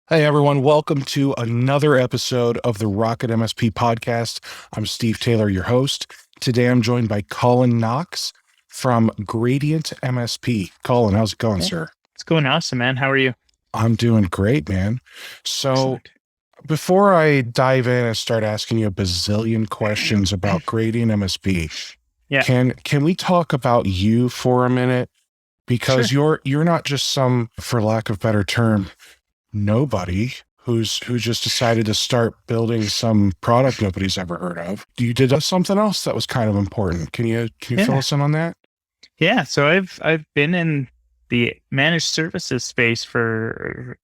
Hey everyone, welcome to another episode of the RocketMSP Podcast. I'm Steve Taylor, your host. Today I'm joined by Colin Knox from Gradient MSP. Colin, how's it going, Yeah, sir? it's going awesome, man. How are you? I'm doing great, man. So Excellent. before I dive in and start asking you a bazillion questions about Gradient MSP, Yeah, can we talk about you for a minute? Because sure. you're not just some, for lack of better term, nobody who just decided to start building some product nobody's ever heard of. You did something else that was kind of important. Can you fill Yeah, us in on that? yeah. So I've been in the managed services space for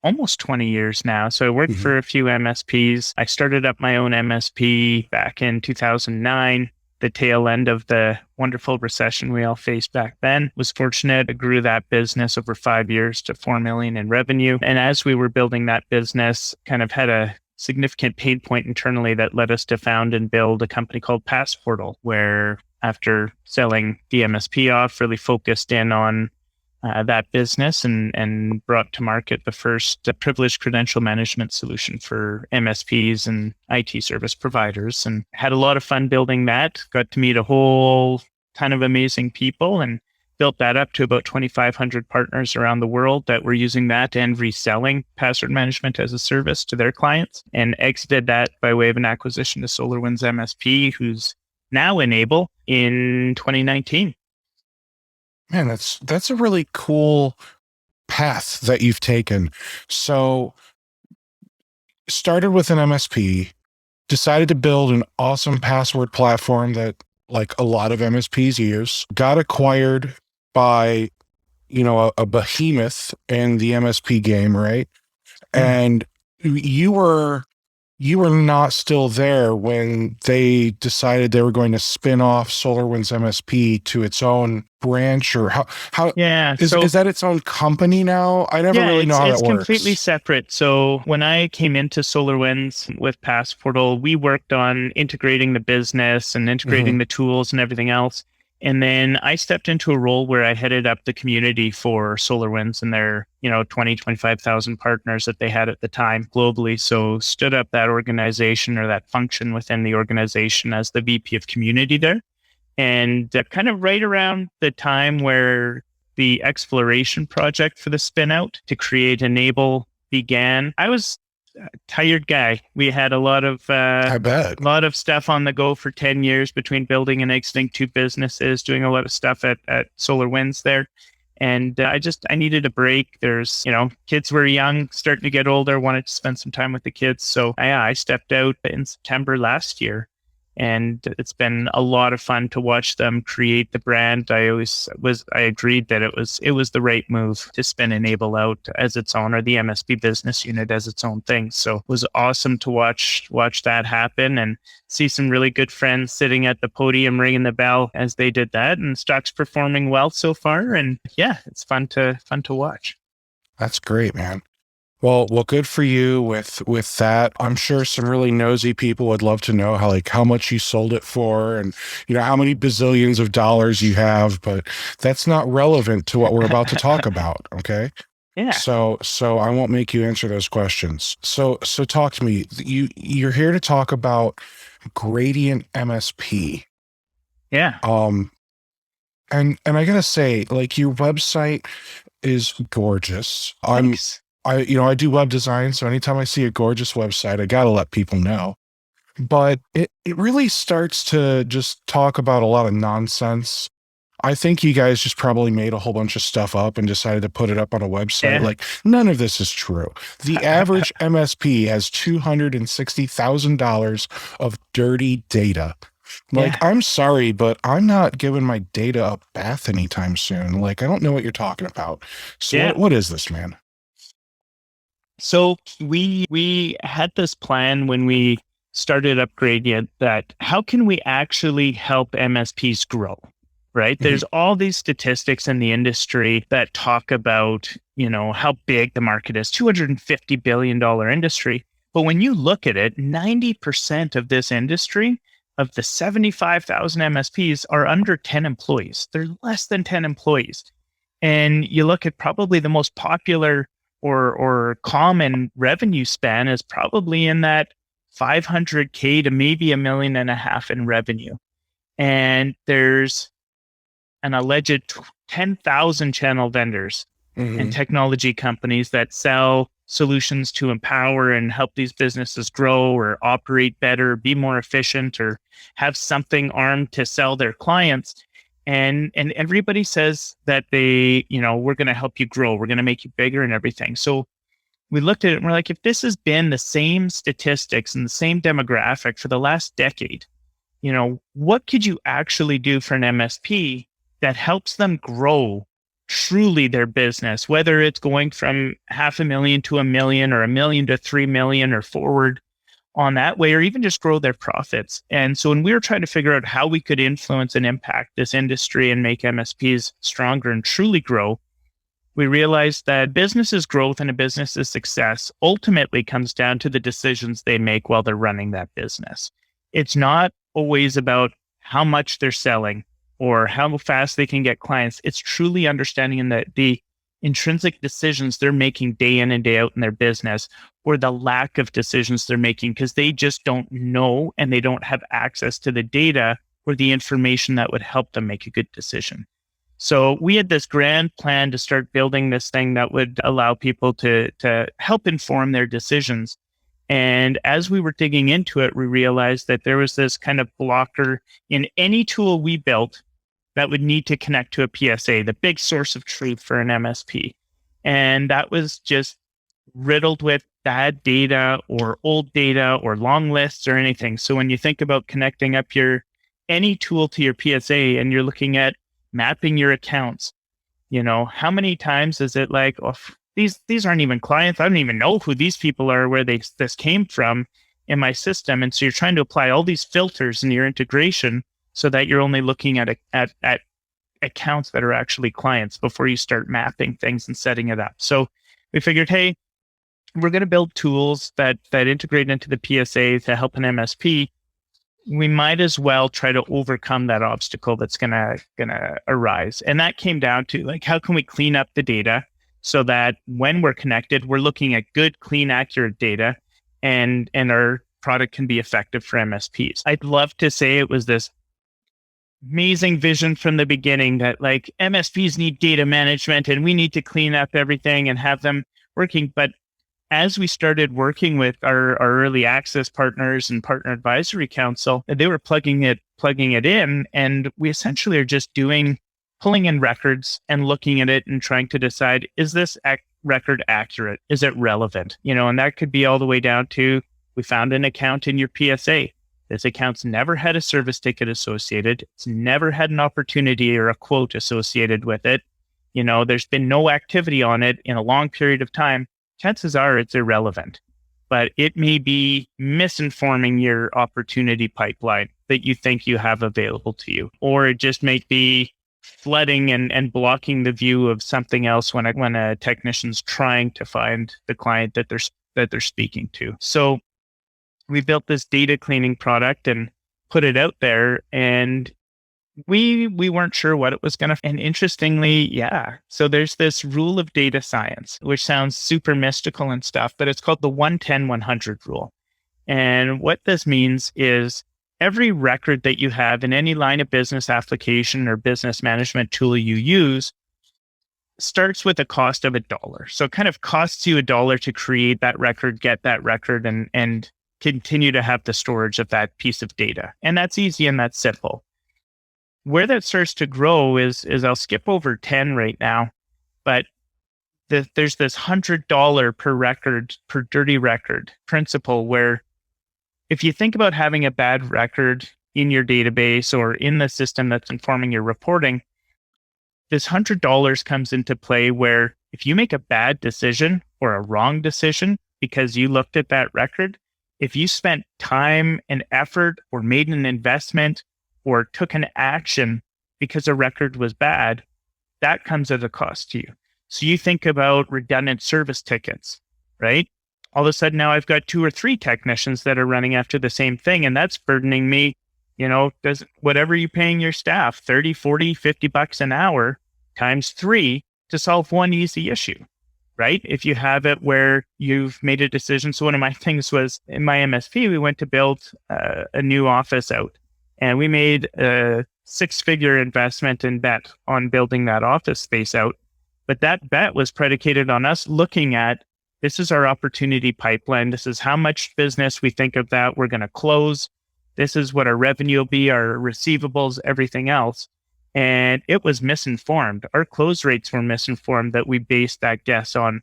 almost 20 years now. So I worked Hmm. for a few MSPs. I started up my own MSP back in 2009. The tail end of the wonderful recession we all faced back then. Was fortunate. I grew that business over 5 years to 4 million in revenue. And as we were building that business, kind of had a significant pain point internally that led us to found and build a company called Passportal, where after selling the MSP off, really focused in on that business and brought to market the first privileged credential management solution for MSPs and IT service providers, and had a lot of fun building that. Got to meet a whole ton of amazing people and built that up to about 2,500 partners around the world that were using that and reselling password management as a service to their clients, and exited that by way of an acquisition to SolarWinds MSP, who's now Enable in 2019. Man, that's a really cool path that you've taken. So started with an MSP, decided to build an awesome password platform that like a lot of MSPs use, got acquired by, a behemoth in the MSP game, right? Mm. And you were you were not still there when they decided they were going to spin off SolarWinds MSP to its own branch, or how Yeah, is so that its own company now? I never yeah, really know it's how it's that completely works. separate. So when I came into SolarWinds with Passportal, we worked on integrating the business and Hmm. integrating the tools and everything else. And then I stepped into a role where I headed up the community for SolarWinds and their, 25,000 partners that they had at the time globally. So stood up that organization or that function within the organization as the VP of community there. And kind of right around the time where the exploration project for the spin out to create Enable began, I was a tired guy. We had I bet. a lot of stuff on the go for 10 years between building and exiting two businesses, doing a lot of stuff at SolarWinds there. And I needed a break. There's, kids were young, starting to get older, wanted to spend some time with the kids. So I stepped out in September last year, and it's been a lot of fun to watch them create the brand. I agreed that it was the right move to spin Enable out as its own, or the MSP business unit as its own thing. So it was awesome to watch that happen and see some really good friends sitting at the podium ringing the bell as they did that. And stock's performing well so far, and yeah, it's fun to watch. That's great, man. Well, good for you with that. I'm sure some really nosy people would love to know how much you sold it for, and how many bazillions of dollars you have, but that's not relevant to what we're about to talk about, okay? Yeah, So I won't make you answer those questions. So talk to me. You're here to talk about Gradient MSP. yeah. Um and I gotta say, like, your website is gorgeous. Thanks. I do web design, so anytime I see a gorgeous website, I gotta let people know. But it really starts to just talk about a lot of nonsense. I think you guys just probably made a whole bunch of stuff up and decided to put it up on a website. Yeah. Like, none of this is true. The average MSP has $260,000 of dirty data. Like, Yeah. I'm sorry, but I'm not giving my data a bath anytime soon. Like, I don't know what you're talking about. So Yeah. what is this, man? So we had this plan when we started Upgradient, that how can we actually help MSPs grow? Right? Mhm. There's all these statistics in the industry that talk about, how big the market is, $250 billion industry. But when you look at it, 90% of this industry, of the 75,000 MSPs, are under 10 employees. They're less than 10 employees. And you look at probably the most popular or common revenue span is probably in that 500K to maybe $1.5 million in revenue. And there's an alleged 10,000 channel vendors and technology companies that sell solutions to empower and help these businesses grow or operate better, be more efficient, or have something armed to sell their clients. And everybody says that we're going to help you grow, we're going to make you bigger and everything. So we looked at it and we're like, if this has been the same statistics and the same demographic for the last decade, what could you actually do for an MSP that helps them grow truly their business, whether it's going from $500,000 to $1 million or $1 million to $3 million or forward on that way, or even just grow their profits. And so when we were trying to figure out how we could influence and impact this industry and make MSPs stronger and truly grow, we realized that business's growth and a business's success ultimately comes down to the decisions they make while they're running that business. It's not always about how much they're selling or how fast they can get clients. It's truly understanding that the intrinsic decisions they're making day in and day out in their business, or the lack of decisions they're making because they just don't know and they don't have access to the data or the information that would help them make a good decision. So we had this grand plan to start building this thing that would allow people to help inform their decisions. And as we were digging into it, we realized that there was this kind of blocker in any tool we built that would need to connect to a PSA, the big source of truth for an MSP. And that was just riddled with bad data or old data or long lists or anything. So when you think about connecting up any tool to your PSA and you're looking at mapping your accounts, how many times is it like, oh, these aren't even clients. I don't even know who these people are, where this came from in my system. And so you're trying to apply all these filters in your integration so that you're only looking at accounts that are actually clients before you start mapping things and setting it up. So we figured, hey, we're going to build tools that integrate into the PSA to help an MSP. We might as well try to overcome that obstacle that's gonna arise. And that came down to like, how can we clean up the data so that when we're connected, we're looking at good, clean, accurate data, and our product can be effective for MSPs. I'd love to say it was this amazing vision from the beginning that like MSPs need data management and we need to clean up everything and have them working. But as we started working with our early access partners and partner advisory council, they were plugging it in, and we essentially are just pulling in records and looking at it and trying to decide, is this record accurate? Is it relevant? And that could be all the way down to, we found an account in your PSA. This account's never had a service ticket associated. It's never had an opportunity or a quote associated with it. There's been no activity on it in a long period of time. Chances are it's irrelevant, but it may be misinforming your opportunity pipeline that you think you have available to you, or it just may be flooding and blocking the view of something else when a technician's trying to find the client that they're speaking to. So we built this data cleaning product and put it out there, and we weren't sure what it was going to. And interestingly, so there's this rule of data science, which sounds super mystical and stuff, but it's called the 110-100 rule. And what this means is every record that you have in any line of business application or business management tool you use starts with a cost of $1. So it kind of costs you $1 to create that record, get that record, and continue to have the storage of that piece of data. And that's easy and that's simple. Where that starts to grow is I'll skip over 10 right now, but there's this $100 per record, per dirty record principle, where if you think about having a bad record in your database or in the system that's informing your reporting, this $100 comes into play, where if you make a bad decision or a wrong decision because you looked at that record, if you spent time and effort or made an investment or took an action because a record was bad, that comes at a cost to you. So you think about redundant service tickets, right? All of a sudden now I've got 2 or 3 technicians that are running after the same thing, and that's burdening me. Does whatever you're paying your staff, 30, 40, $50 an hour times 3 to solve one easy issue. right? If you have it where you've made a decision. So one of my things was in my MSP, we went to build a new office out, and we made a 6-figure investment and bet on building that office space out. But that bet was predicated on us looking at, this is our opportunity pipeline. This is how much business we think of that we're going to close. This is what our revenue will be, our receivables, everything else. And it was misinformed. Our close rates were misinformed that we based that guess on.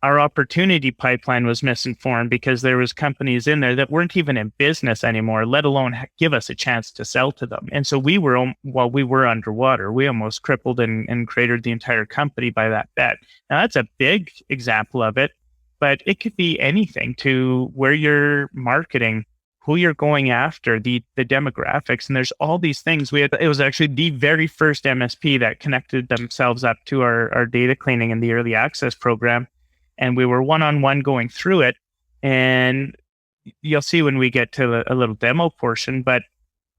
Our opportunity pipeline was misinformed because there was companies in there that weren't even in business anymore, let alone give us a chance to sell to them. And so we were, while we were underwater, we almost crippled and cratered the entire company by that bet. Now that's a big example of it, but it could be anything to where you're marketing, who you're going after, the demographics. And there's all these things. It was actually the very first MSP that connected themselves up to our data cleaning in the early access program. And we were one-on-one going through it. And you'll see when we get to a little demo portion, but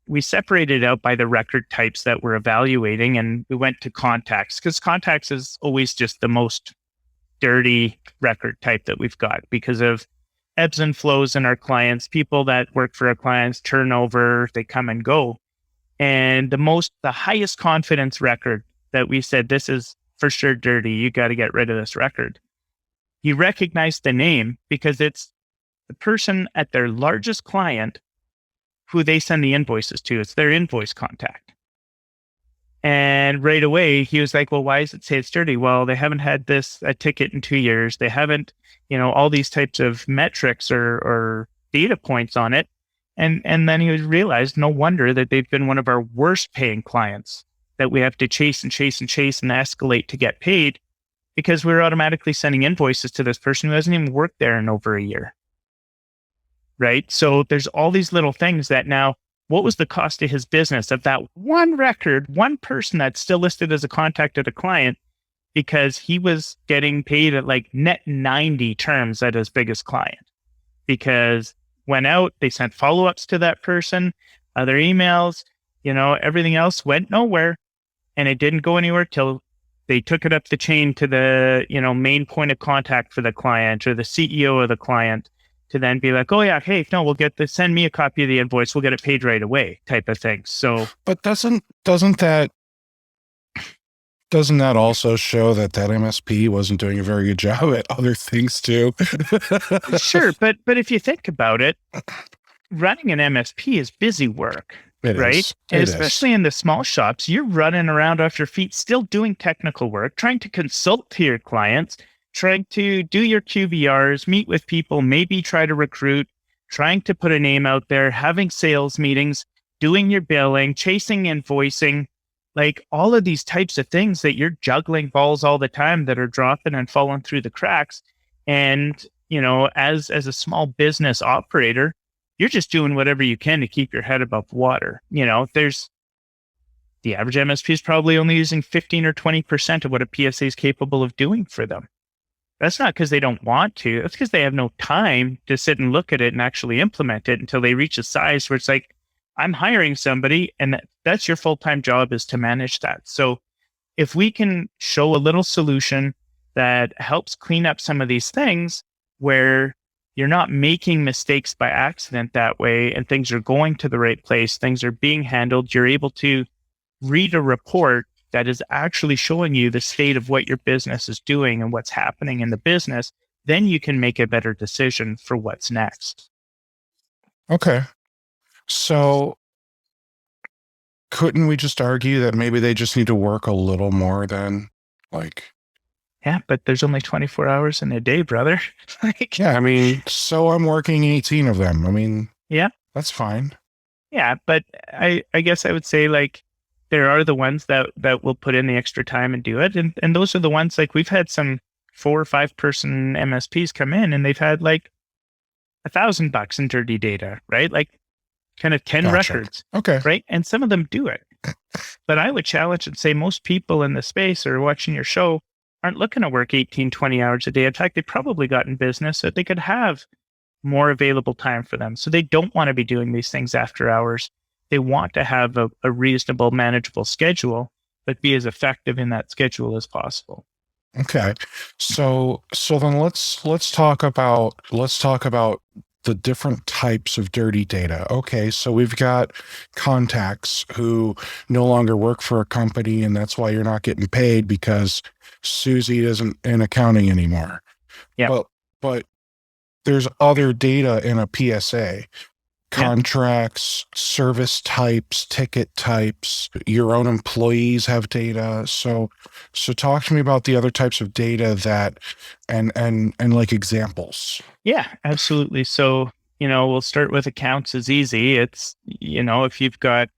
we separated out by the record types that we're evaluating. And we went to contacts, because contacts is always just the most dirty record type that we've got because of ebbs and flows in our clients, people that work for our clients, turnover, they come and go. And the highest confidence record that we said, this is for sure dirty, you got to get rid of this record. He recognized the name because it's the person at their largest client who they send the invoices to. It's their invoice contact. And right away, he was like, well, why does it say it's dirty? Well, they haven't had a ticket in 2 years. They haven't, all these types of metrics or data points on it. And then he realized, no wonder that they've been one of our worst paying clients that we have to chase and escalate to get paid, because we're automatically sending invoices to this person who hasn't even worked there in over a year. Right? So there's all these little things that now, what was the cost to his business of that one record, one person that's still listed as a contact at a client, because he was getting paid at like net 90 terms at his biggest client, because went out, they sent follow-ups to that person, other emails, everything else went nowhere, and it didn't go anywhere till they took it up the chain to the, main point of contact for the client or the CEO of the client, to then be like, oh yeah, hey, no, we'll get this, send me a copy of the invoice, we'll get it paid right away type of thing. So, but doesn't that also show that MSP wasn't doing a very good job at other things too? Sure. But if you think about it, running an MSP is busy work, right? And especially in the small shops, you're running around off your feet, still doing technical work, trying to consult to your clients, trying to do your QBRs, meet with people, maybe try to recruit, trying to put a name out there, having sales meetings, doing your billing, chasing invoicing, like all of these types of things that you're juggling balls all the time that are dropping and falling through the cracks. And, as a small business operator, you're just doing whatever you can to keep your head above water. There's the average MSP is probably only using 15 or 20% of what a PSA is capable of doing for them. That's not because they don't want to. That's because they have no time to sit and look at it and actually implement it until they reach a size where it's like, I'm hiring somebody and that's your full-time job is to manage that. So if we can show a little solution that helps clean up some of these things where you're not making mistakes by accident that way and things are going to the right place, things are being handled, you're able to read a report that is actually showing you the state of what your business is doing and what's happening in the business, then you can make a better decision for what's next. Okay. So couldn't we just argue that maybe they just need to work a little more then? Yeah, but there's only 24 hours in a day, brother. So I'm working 18 of them. Yeah, that's fine. Yeah, but I guess I would say there are the ones that will put in the extra time and do it. And those are the ones we've had some 4 or 5 person MSPs come in and they've had $1,000 in dirty data, right? Kind of 10 records. Okay. Right. And some of them do it. But I would challenge and say most people in the space or watching your show aren't looking to work 18, 20 hours a day. In fact, they probably got in business so they could have more available time for them. So they don't want to be doing these things after hours. They want to have a reasonable, manageable schedule, but be as effective in that schedule as possible. Okay. So then let's talk about the different types of dirty data. Okay, so we've got contacts who no longer work for a company, and that's why you're not getting paid because Susie isn't in accounting anymore. Yeah. But there's other data in a PSA. Yeah. Contracts, service types, ticket types, your own employees have data. So talk to me about the other types of data that and like examples. Yeah, absolutely. So, we'll start with accounts is easy. It's, if you've got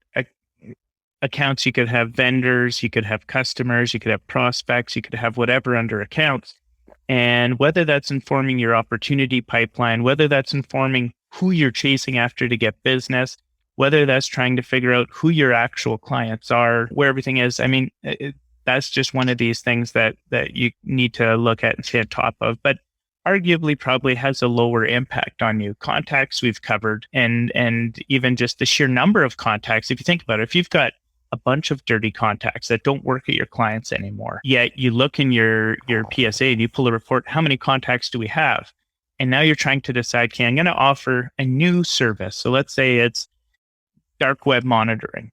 accounts, you could have vendors, you could have customers, you could have prospects, you could have whatever under accounts. And whether that's informing your opportunity pipeline, whether that's informing who you're chasing after to get business, whether that's trying to figure out who your actual clients are, where everything is. I mean, that's just one of these things that you need to look at and stay on top of. But arguably probably has a lower impact on you. Contacts we've covered, and even just the sheer number of contacts. If you think about it, if you've got a bunch of dirty contacts that don't work at your clients anymore, yet you look in your PSA and you pull a report, how many contacts do we have? And now you're trying to decide, okay, I'm going to offer a new service. So let's say it's dark web monitoring.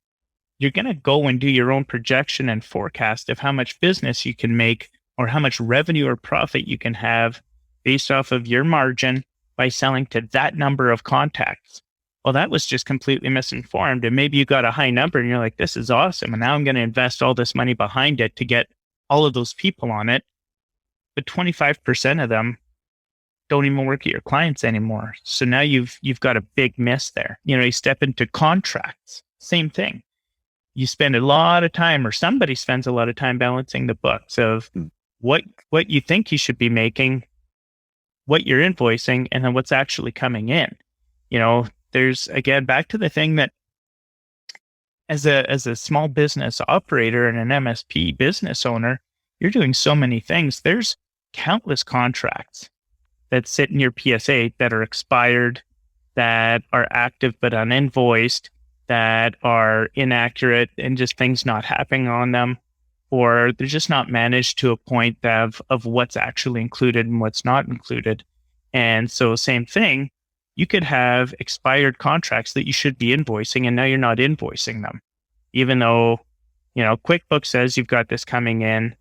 You're going to go and do your own projection and forecast of how much business you can make or how much revenue or profit you can have based off of your margin by selling to that number of contacts. Well, that was just completely misinformed. And maybe you got a high number and you're like, this is awesome. And now I'm going to invest all this money behind it to get all of those people on it. But 25% of them don't even work at your clients anymore. So now you've got a big miss there. You step into contracts, same thing. You spend a lot of time, or somebody spends a lot of time balancing the books of what you think you should be making, what you're invoicing, and then what's actually coming in. There's, again, back to the thing that as a small business operator and an MSP business owner, you're doing so many things. There's countless contracts that sit in your PSA that are expired, that are active but uninvoiced, that are inaccurate and just things not happening on them, or they're just not managed to a point of what's actually included and what's not included. And so same thing, you could have expired contracts that you should be invoicing and now you're not invoicing them. Even though, QuickBooks says you've got this coming in,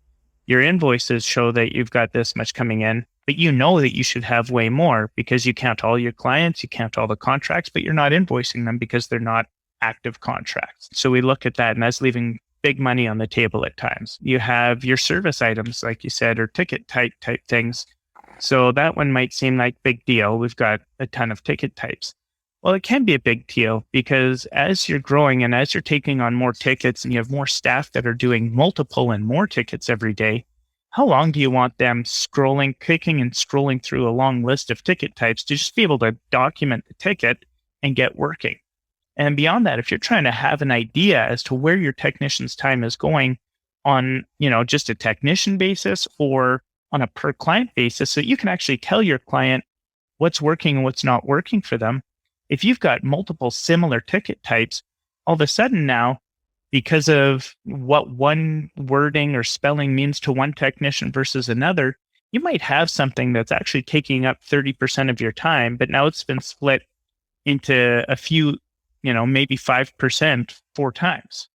your invoices show that you've got this much coming in, but you know that you should have way more because you count all your clients, you count all the contracts, but you're not invoicing them because they're not active contracts. So we look at that, and that's leaving big money on the table at times. You have your service items, like you said, or ticket type things. So that one might seem like big deal. We've got a ton of ticket types. Well, it can be a big deal because as you're growing and as you're taking on more tickets and you have more staff that are doing multiple and more tickets every day, how long do you want them clicking and scrolling through a long list of ticket types to just be able to document the ticket and get working? And beyond that, if you're trying to have an idea as to where your technician's time is going on, just a technician basis or on a per client basis, so you can actually tell your client what's working and what's not working for them. If you've got multiple similar ticket types, all of a sudden now, because of what one wording or spelling means to one technician versus another, you might have something that's actually taking up 30% of your time, but now it's been split into a few, maybe 5% 4 times.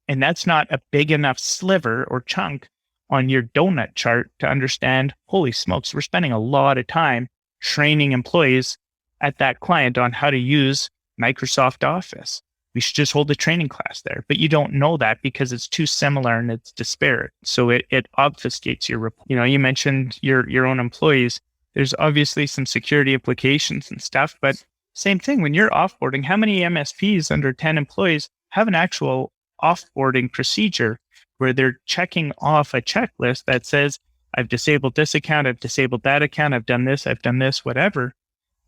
And that's not a big enough sliver or chunk on your donut chart to understand, holy smokes, we're spending a lot of time training employees at that client on how to use Microsoft Office. We should just hold a training class there. But you don't know that because it's too similar and it's disparate. So it obfuscates your report. You mentioned your own employees. There's obviously some security implications and stuff, but same thing. When you're offboarding, how many MSPs under 10 employees have an actual offboarding procedure where they're checking off a checklist that says, I've disabled this account, I've disabled that account, I've done this, whatever.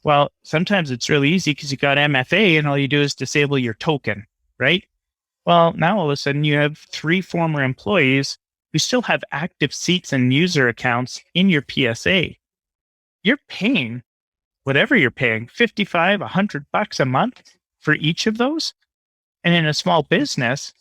Well, sometimes it's really easy because you got MFA and all you do is disable your token, right? Well, now all of a sudden you have 3 former employees who still have active seats and user accounts in your PSA. You're paying whatever you're paying, $55, $100 a month for each of those. And in a small business,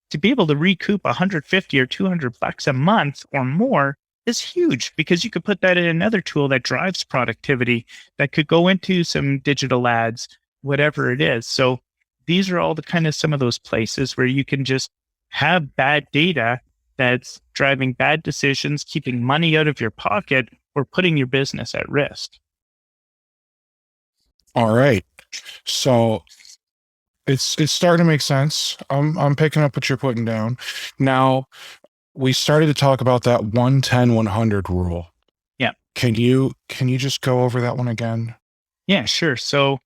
to be able to recoup $150 or $200 a month or more is huge because you could put that in another tool that drives productivity that could go into some digital ads, whatever it is. So these are all the kind of some of those places where you can just have bad data that's driving bad decisions, keeping money out of your pocket, or putting your business at risk. All right. So it's starting to make sense. I'm picking up what you're putting down. Now, we started to talk about that 110-100 rule. Yeah. Can you just go over that one again? Yeah, sure. So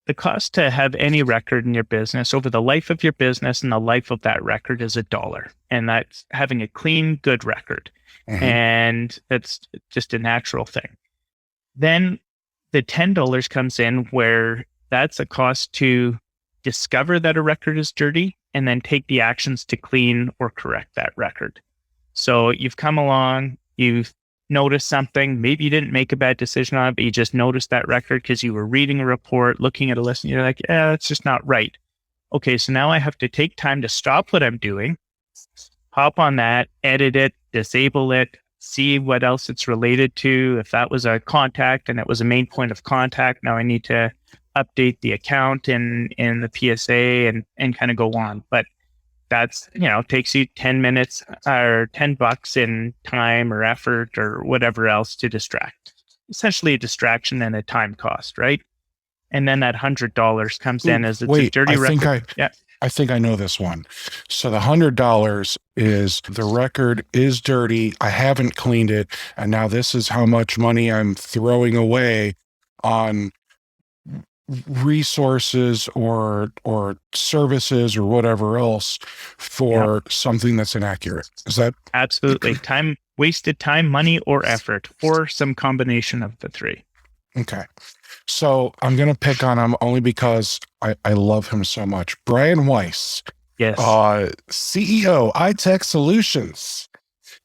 the cost to have any record in your business over the life of your business and the life of that record is $1. And that's having a clean, good record. Mhm. And that's just a natural thing. Then the $10 comes in where that's a cost to discover that a record is dirty and then take the actions to clean or correct that record. So you've come along, you've noticed something, maybe you didn't make a bad decision on it, but you just noticed that record because you were reading a report, looking at a list, and you're like, yeah, that's just not right. Okay, so now I have to take time to stop what I'm doing, hop on that, edit it, disable it, see what else it's related to. If that was a contact and it was a main point of contact, now I need to update the account in the PSA and kind of go on. But that's, takes you 10 minutes or $10 in time or effort or whatever else to distract. Essentially a distraction and a time cost, right? And then that $100 comes in as it's a dirty record. I think I know this one. So the $100 is the record is dirty. I haven't cleaned it. And now this is how much money I'm throwing away on resources or services or whatever else for something that's inaccurate. Is that absolutely wasted time, money, or effort, or some combination of the three? Okay. So I'm going to pick on him only because I love him so much. Brian Weiss. Yes. CEO, iTech Solutions.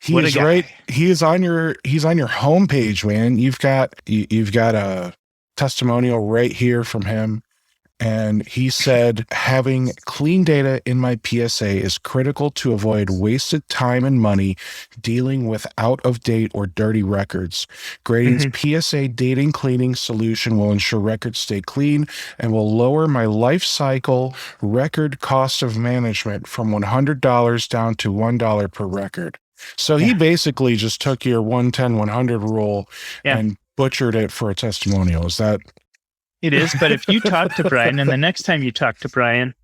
What a guy. Right. He's on your homepage, man. You've got a testimonial right here from him. And he said, having clean data in my PSA is critical to avoid wasted time and money dealing with out of date or dirty records. Grading's PSA dating cleaning solution will ensure records stay clean and will lower my life cycle record cost of management from $100 down to $1 per record. So he basically just took your 110-100 rule and butchered it for a testimonial. Is that? It is, but if you talk to Brian, and the next time you talk to Brian,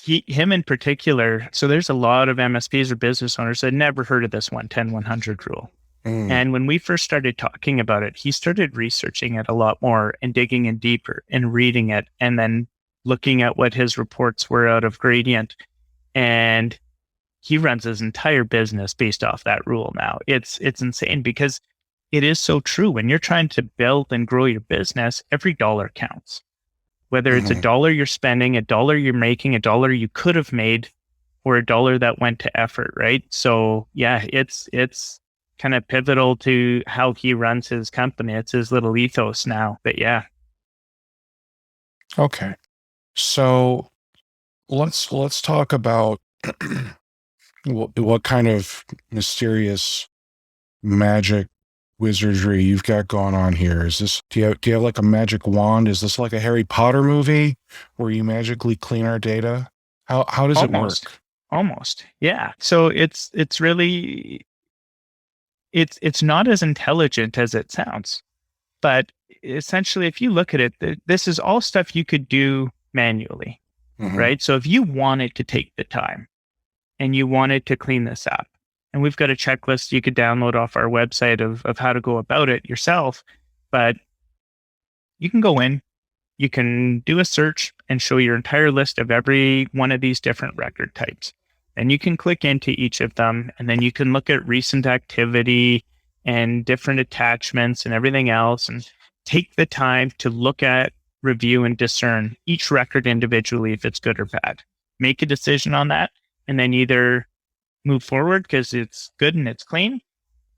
him in particular, so there's a lot of MSPs or business owners that never heard of this 110-100 rule. And when we first started talking about it, he started researching it a lot more and digging in deeper and reading it and then looking at what his reports were out of Gradient. And he runs his entire business based off that rule now. It's insane because it is so true. When you're trying to build and grow your business, every dollar counts. Whether it's $1 you're spending, $1 you're making, $1 you could have made, or $1 that went to effort, right? So yeah, it's kind of pivotal to how he runs his company. It's his little ethos now. But yeah. Okay. So let's talk about what kind of mysterious magic wizardry you've got going on here. Is this, do you have like a magic wand? Is this like a Harry Potter movie where you magically clean our data? How does it work? Almost. Yeah. So it's really, it's not as intelligent as it sounds, but essentially if you look at it, this is all stuff you could do manually, right? So if you wanted to take the time and you wanted to clean this up, and we've got a checklist you could download off our website of how to go about it yourself. But you can go in, you can do a search and show your entire list of every one of these different record types. And you can click into each of them, and then you can look at recent activity and different attachments and everything else, and take the time to look at, review, and discern each record individually if it's good or bad. Make a decision on that, and then either move forward because it's good and it's clean,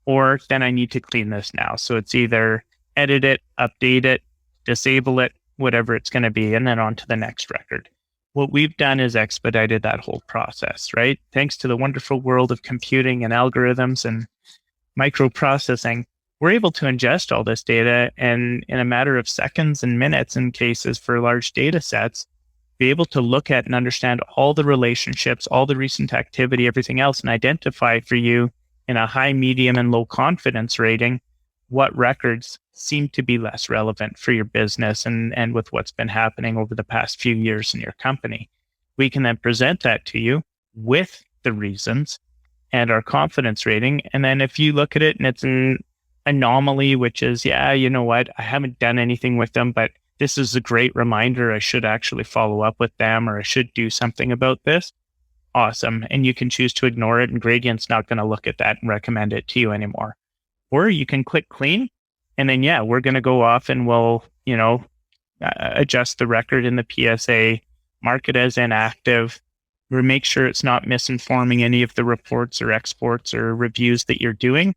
or then I need to clean this now. So it's either edit it, update it, disable it, whatever it's going to be, and then on to the next record. What we've done is expedited that whole process, right? Thanks to the wonderful world of computing and algorithms microprocessing, we're able to ingest all this data and in a matter of seconds and minutes in cases for large data sets, be able to look at and understand all the relationships, all the recent activity, everything else, and identify for you in a high, medium, and low confidence rating what records seem to be less relevant for your business and with what's been happening over the past few years in your company. We can then present that to you with the reasons and our confidence rating. And then if you look at it and it's an anomaly, which is, yeah, you know what, I haven't done anything with them, but this is a great reminder. I should actually follow up with them, or I should do something about this. Awesome. And you can choose to ignore it, and Gradient's not going to look at that and recommend it to you anymore. Or you can click clean, and then, yeah, we're going to go off and we'll, adjust the record in the PSA, mark it as inactive. We'll make sure it's not misinforming any of the reports or exports or reviews that you're doing,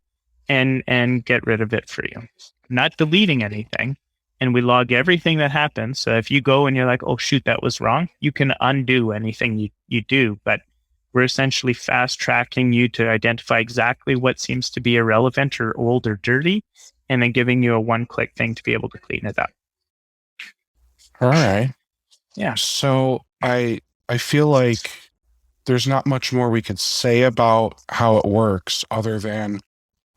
and get rid of it for you. Not deleting anything. And we log everything that happens. So if you go and you're like, oh, shoot, that was wrong, you can undo anything you do. But we're essentially fast tracking you to identify exactly what seems to be irrelevant or old or dirty, and then giving you a one-click thing to be able to clean it up. All right. Yeah. So I feel like there's not much more we could say about how it works other than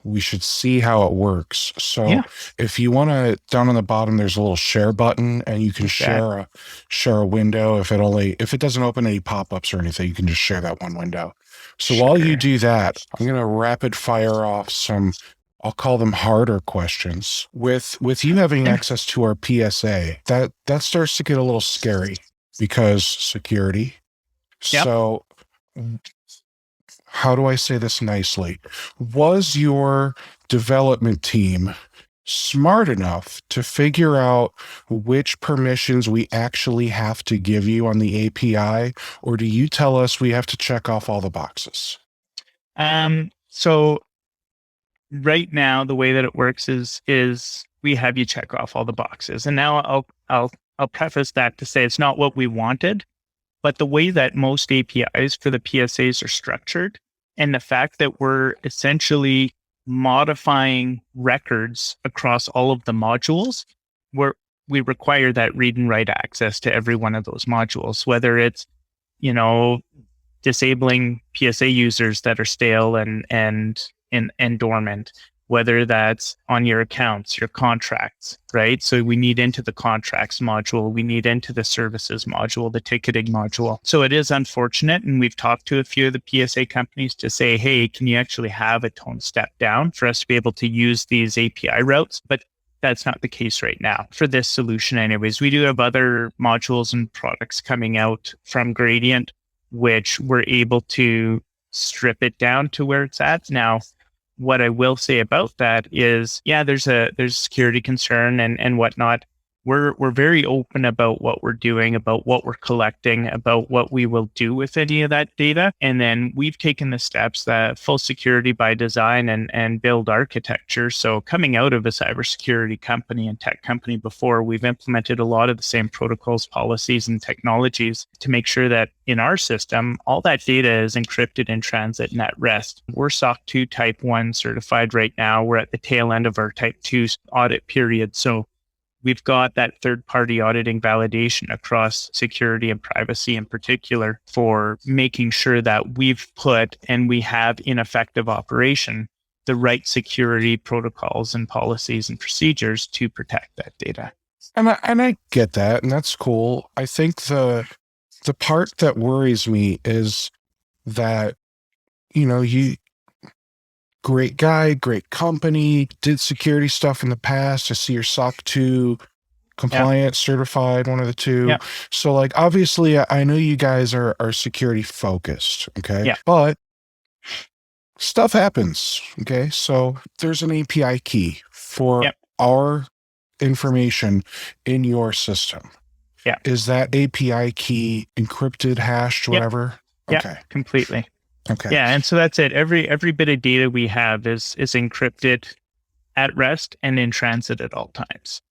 we should see how it works. So if you want to, down on the bottom, there's a little share button, and you can share a window. If it doesn't open any pop-ups or anything, you can just share that one window. So while you do that, I'm going to rapid fire off some, I'll call them harder questions. With you having access to our PSA, that starts to get a little scary because security. Yep. So how do I say this nicely? Was your development team smart enough to figure out which permissions we actually have to give you on the API, or do you tell us we have to check off all the boxes? So right now, the way that it works is we have you check off all the boxes. And now I'll preface that to say it's not what we wanted, but the way that most APIs for the PSAs are structured, and the fact that we're essentially modifying records across all of the modules, we require that read and write access to every one of those modules, whether it's, disabling PSA users that are stale and dormant, whether that's on your accounts, your contracts, right? So we need into the contracts module, we need into the services module, the ticketing module. So it is unfortunate, and we've talked to a few of the PSA companies to say, hey, can you actually have a tone step down for us to be able to use these API routes? But that's not the case right now for this solution anyways. We do have other modules and products coming out from Gradient, which we're able to strip it down to where it's at. Now, what I will say about that is, there's a security concern and whatnot. We're very open about what we're doing, about what we're collecting, about what we will do with any of that data. And then we've taken the steps that full security by design and build architecture. So coming out of a cybersecurity company and tech company before, we've implemented a lot of the same protocols, policies, and technologies to make sure that in our system, all that data is encrypted in transit and at rest. We're SOC 2 Type 1 certified right now. We're at the tail end of our Type 2 audit period. So we've got that third-party auditing validation across security and privacy in particular for making sure that we've put and we have in effective operation the right security protocols and policies and procedures to protect that data. And I get that, and that's cool. I think the part that worries me is that, you great guy, great company, did security stuff in the past. I see you're SOC 2 compliant, certified, one of the two. Yeah. So obviously I know you guys are security focused. Okay. Yeah. But stuff happens. Okay. So there's an API key for our information in your system. Yeah. Is that API key encrypted, hashed, whatever? Yeah, okay. Completely. Okay. Yeah, and so that's it. Every bit of data we have is encrypted at rest and in transit at all times.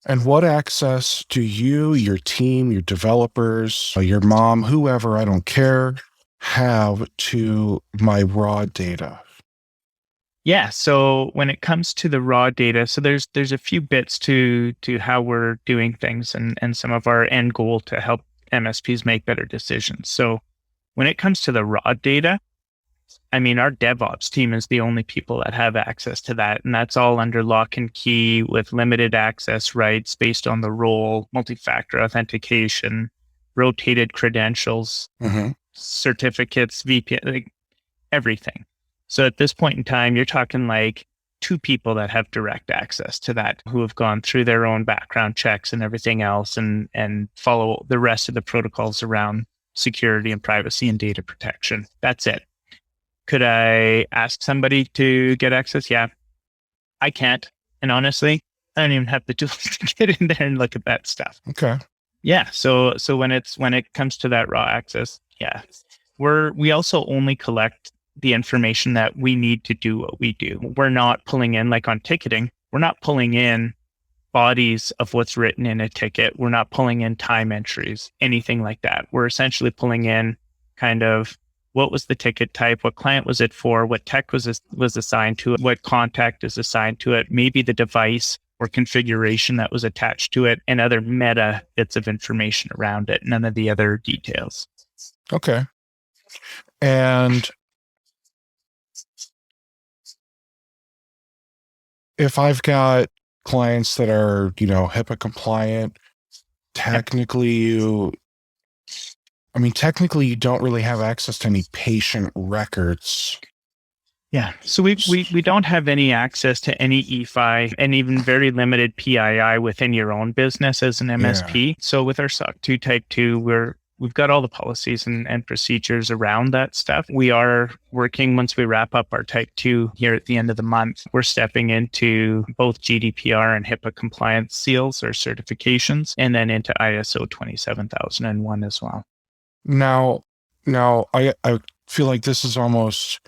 And what access do you, your team, your developers, your mom, whoever, I don't care, have to my raw data? Yeah. So when it comes to the raw data, so there's a few bits to how we're doing things and some of our end goal to help MSPs make better decisions. So when it comes to the raw data, I mean, our DevOps team is the only people that have access to that. And that's all under lock and key with limited access rights based on the role, multi-factor authentication, rotated credentials, certificates, VPN, like everything. So at this point in time, you're talking like 2 people that have direct access to that who have gone through their own background checks and everything else and follow the rest of the protocols around security and privacy and data protection. That's it. Could I ask somebody to get access? Yeah, I can't. And honestly, I don't even have the tools to get in there and look at that stuff. Okay. Yeah. So when it comes to that raw access, yeah, we also only collect the information that we need to do what we do. We're not pulling in, like on ticketing, we're not pulling in bodies of what's written in a ticket. We're not pulling in time entries, anything like that. We're essentially pulling in kind of what was the ticket type, what client was it for, what tech was assigned to it, what contact is assigned to it, maybe the device or configuration that was attached to it, and other meta bits of information around it, none of the other details. Okay. And if I've got clients that are, HIPAA compliant, technically you don't really have access to any patient records. Yeah. So we don't have any access to any EFI and even very limited PII within your own business as an MSP. Yeah. So with our SOC 2 Type 2, we've got all the policies and procedures around that stuff. We are working, once we wrap up our Type 2 here at the end of the month, we're stepping into both GDPR and HIPAA compliance seals or certifications, and then into ISO 27001 as well. Now, I feel like this is almost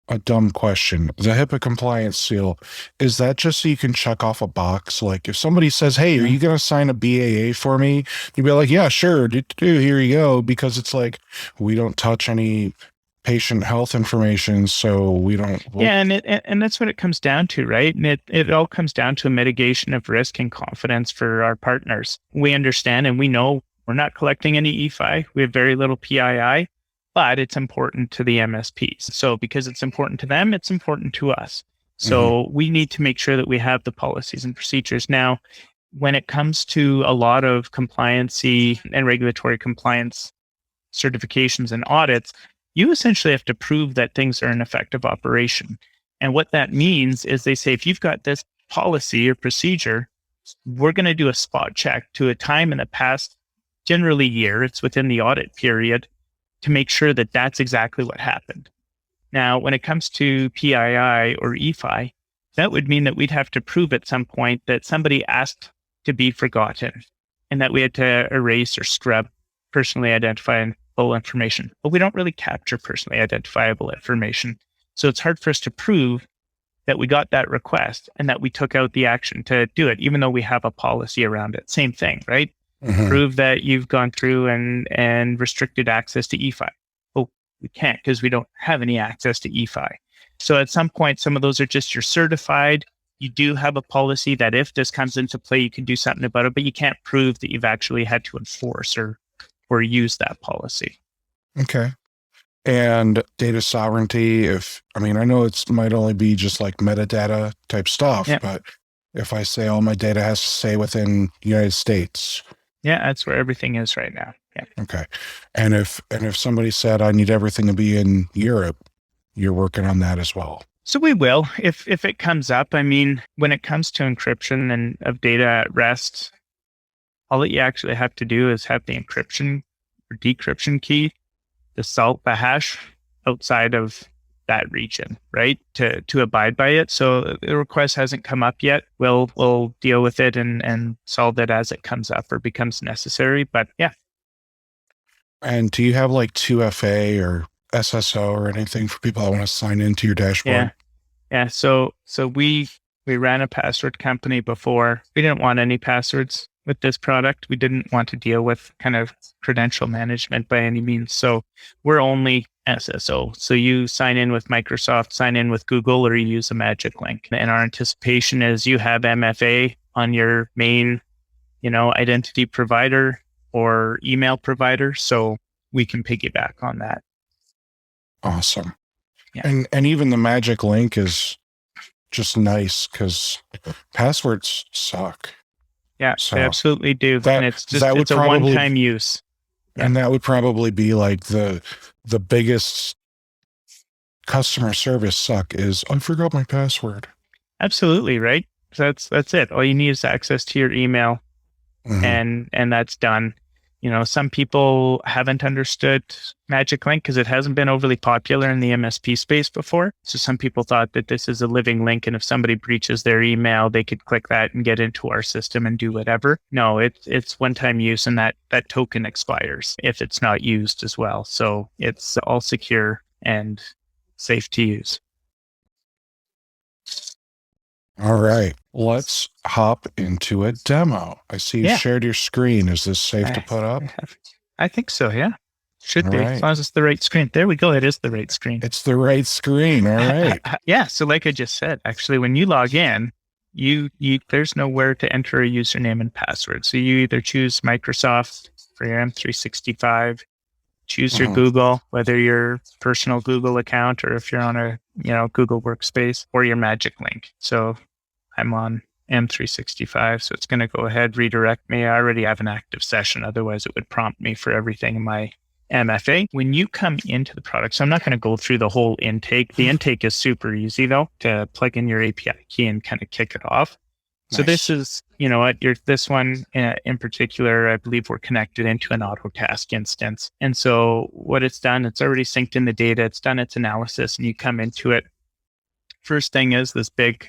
a dumb question. The HIPAA compliance seal, is that just so you can check off a box? Like if somebody says, hey, are you going to sign a BAA for me? You'd be like, yeah, sure. Here you go. Because it's like, we don't touch any patient health information. So we don't. Yeah. And that's what it comes down to, right? And it all comes down to a mitigation of risk and confidence for our partners. We understand and we know we're not collecting any EFI. We have very little PII. But it's important to the MSPs. So because it's important to them, it's important to us. So we need to make sure that we have the policies and procedures. Now, when it comes to a lot of compliancy and regulatory compliance certifications and audits, you essentially have to prove that things are an effective operation. And what that means is they say, if you've got this policy or procedure, we're going to do a spot check to a time in the past, generally year, it's within the audit period, to make sure that that's exactly what happened. Now, when it comes to PII or EFI, that would mean that we'd have to prove at some point that somebody asked to be forgotten and that we had to erase or scrub personally identifiable information. But we don't really capture personally identifiable information. So it's hard for us to prove that we got that request and that we took out the action to do it, even though we have a policy around it. Same thing, right? Prove that you've gone through and restricted access to EFI. Oh, we can't because we don't have any access to EFI. So at some point, some of those are just you're certified. You do have a policy that if this comes into play, you can do something about it, but you can't prove that you've actually had to enforce or use that policy. Okay. And data sovereignty, I know it might only be just like metadata type stuff, but if I say all my data has to stay within the United States. Yeah, that's where everything is right now. Yeah. Okay. And if somebody said I need everything to be in Europe, you're working on that as well. So we will, if it comes up. I mean, when it comes to encryption and of data at rest, all that you actually have to do is have the encryption or decryption key, the hash outside of that region, right? To abide by it. So the request hasn't come up yet. We'll deal with it and solve it as it comes up or becomes necessary. But yeah. And do you have like 2FA or SSO or anything for people that want to sign into your dashboard? Yeah. So we ran a password company before. We didn't want any passwords. with this product. We didn't want to deal with kind of credential management by any means. So we're only SSO. So you sign in with Microsoft, sign in with Google, or you use a magic link. And our anticipation is you have MFA on your main, identity provider or email provider. So we can piggyback on that. Awesome. Yeah. And even the magic link is just nice because passwords suck. Yeah, So they absolutely do. that- And it's that would it's a probably- one-time use. And that would probably be like the biggest customer service suck is I forgot my password. Absolutely, right? So that's it. All you need is access to your email, Mhm. and that's done. Some people haven't understood Magic Link because it hasn't been overly popular in the MSP space before. So some people thought that this is a living link, and if somebody breaches their email, they could click that and get into our system and do whatever. No, it's one-time use, and that token expires if it's not used as well. So it's all secure and safe to use. All right, let's hop into a demo. I see you Yeah. shared your screen. Is this safe to put up? I think so, yeah. Should be, All as right. long as it's the right screen. There we go. It is the right screen. It's the right screen. All right. Yeah. So like I just said, actually, when you log in, you there's nowhere to enter a username and password. So you either choose Microsoft for your M365, choose your Mhm. Google, whether your personal Google account or if you're on a Google Workspace, or your Magic Link. So I'm on M365, so it's going to go ahead, redirect me. I already have an active session. Otherwise, it would prompt me for everything in my MFA. When you come into the product, so I'm not going to go through the whole intake. The intake is super easy, though, to plug in your API key and kind of kick it off. So Nice. this is, this one in particular, I believe we're connected into an Autotask instance. And so what it's done, it's already synced in the data. It's done its analysis, and you come into it. First thing is this big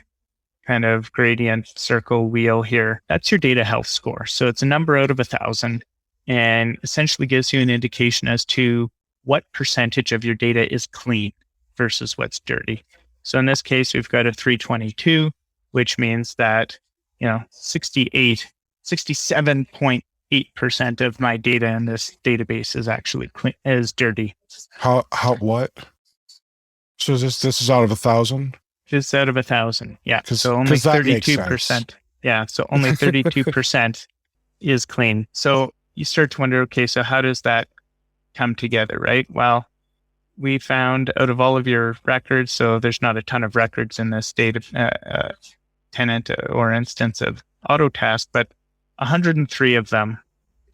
kind of gradient circle wheel here. That's your data health score. So it's a number out of 1,000 and essentially gives you an indication as to what percentage of your data is clean versus what's dirty. So in this case, we've got a 322, which means that, 67.8% of my data in this database is actually clean, is dirty. How what? So this is out of 1,000? Just out of 1,000. Yeah. 'Cause- So only 'cause that makes 32%. Yeah. So only 32% is clean. So you start to wonder, okay, so how does that come together, right? Well, we found out of all of your records, so there's not a ton of records in this data tenant or instance of Autotask, but 103 of them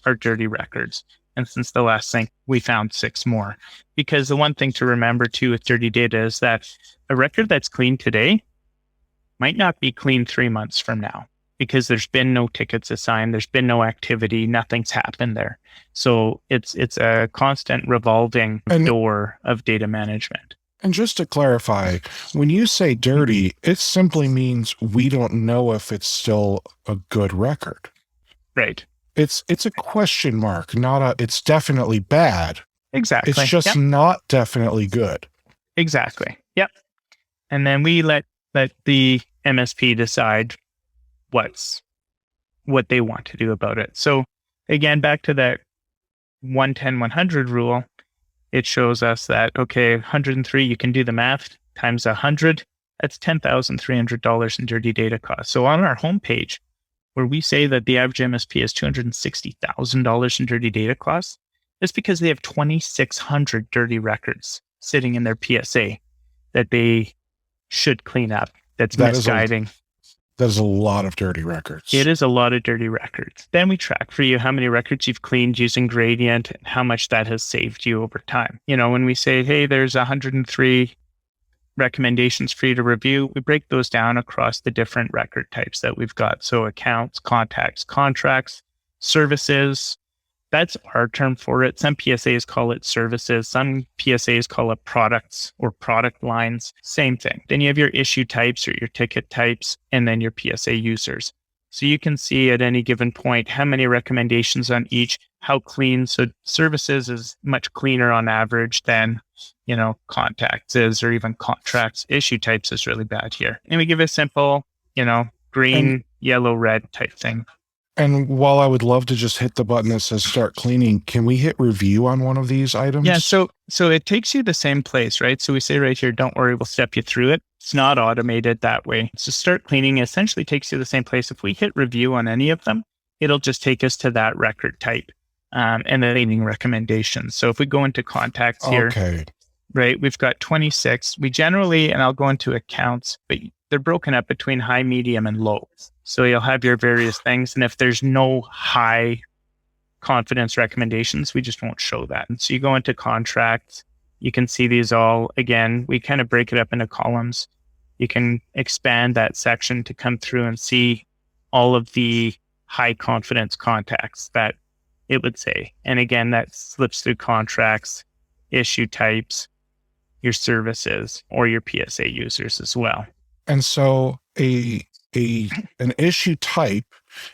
are dirty records. And since the last sync, we found 6 more. Because the one thing to remember too with dirty data is that a record that's clean today might not be clean 3 months from now, because there's been no tickets assigned, there's been no activity, nothing's happened there. So it's a constant revolving door of data management. And just to clarify, when you say dirty, it simply means we don't know if it's still a good record. Right. It's a question mark, it's definitely bad. Exactly. It's just not definitely good. Exactly. Yep. And then we let the MSP decide what they want to do about it. So again, back to that 110-100 rule, it shows us that, okay, 103, you can do the math, times 100, that's $10,300 in dirty data costs. So on our homepage, where we say that the average MSP is $260,000 in dirty data costs, it's because they have 2,600 dirty records sitting in their PSA that they should clean up. That's misguiding. That is a lot of dirty records. It is a lot of dirty records. Then we track for you how many records you've cleaned using Gradient and how much that has saved you over time. When we say, hey, there's 103 recommendations for you to review, we break those down across the different record types that we've got. So accounts, contacts, contracts, services. That's our term for it. Some PSAs call it services. Some PSAs call it products or product lines. Same thing. Then you have your issue types or your ticket types, and then your PSA users. So you can see at any given point how many recommendations on each, how clean. So services is much cleaner on average than, contacts is, or even contracts. Issue types is really bad here. And we give a simple, green, yellow, red type thing. And while I would love to just hit the button that says start cleaning, can we hit review on one of these items? Yeah, so it takes you the same place, right? So we say right here, don't worry, we'll step you through it. It's not automated that way. So start cleaning essentially takes you the same place. If we hit review on any of them, it'll just take us to that record type and the cleaning recommendations. So if we go into contacts here, right, we've got 26. We generally, and I'll go into accounts, but they're broken up between high, medium, and low. So you'll have your various things. And if there's no high confidence recommendations, we just won't show that. And so you go into contracts, you can see these all, again, we kind of break it up into columns. You can expand that section to come through and see all of the high confidence contacts that it would say. And again, that slips through contracts, issue types, your services, or your PSA users as well. And so an issue type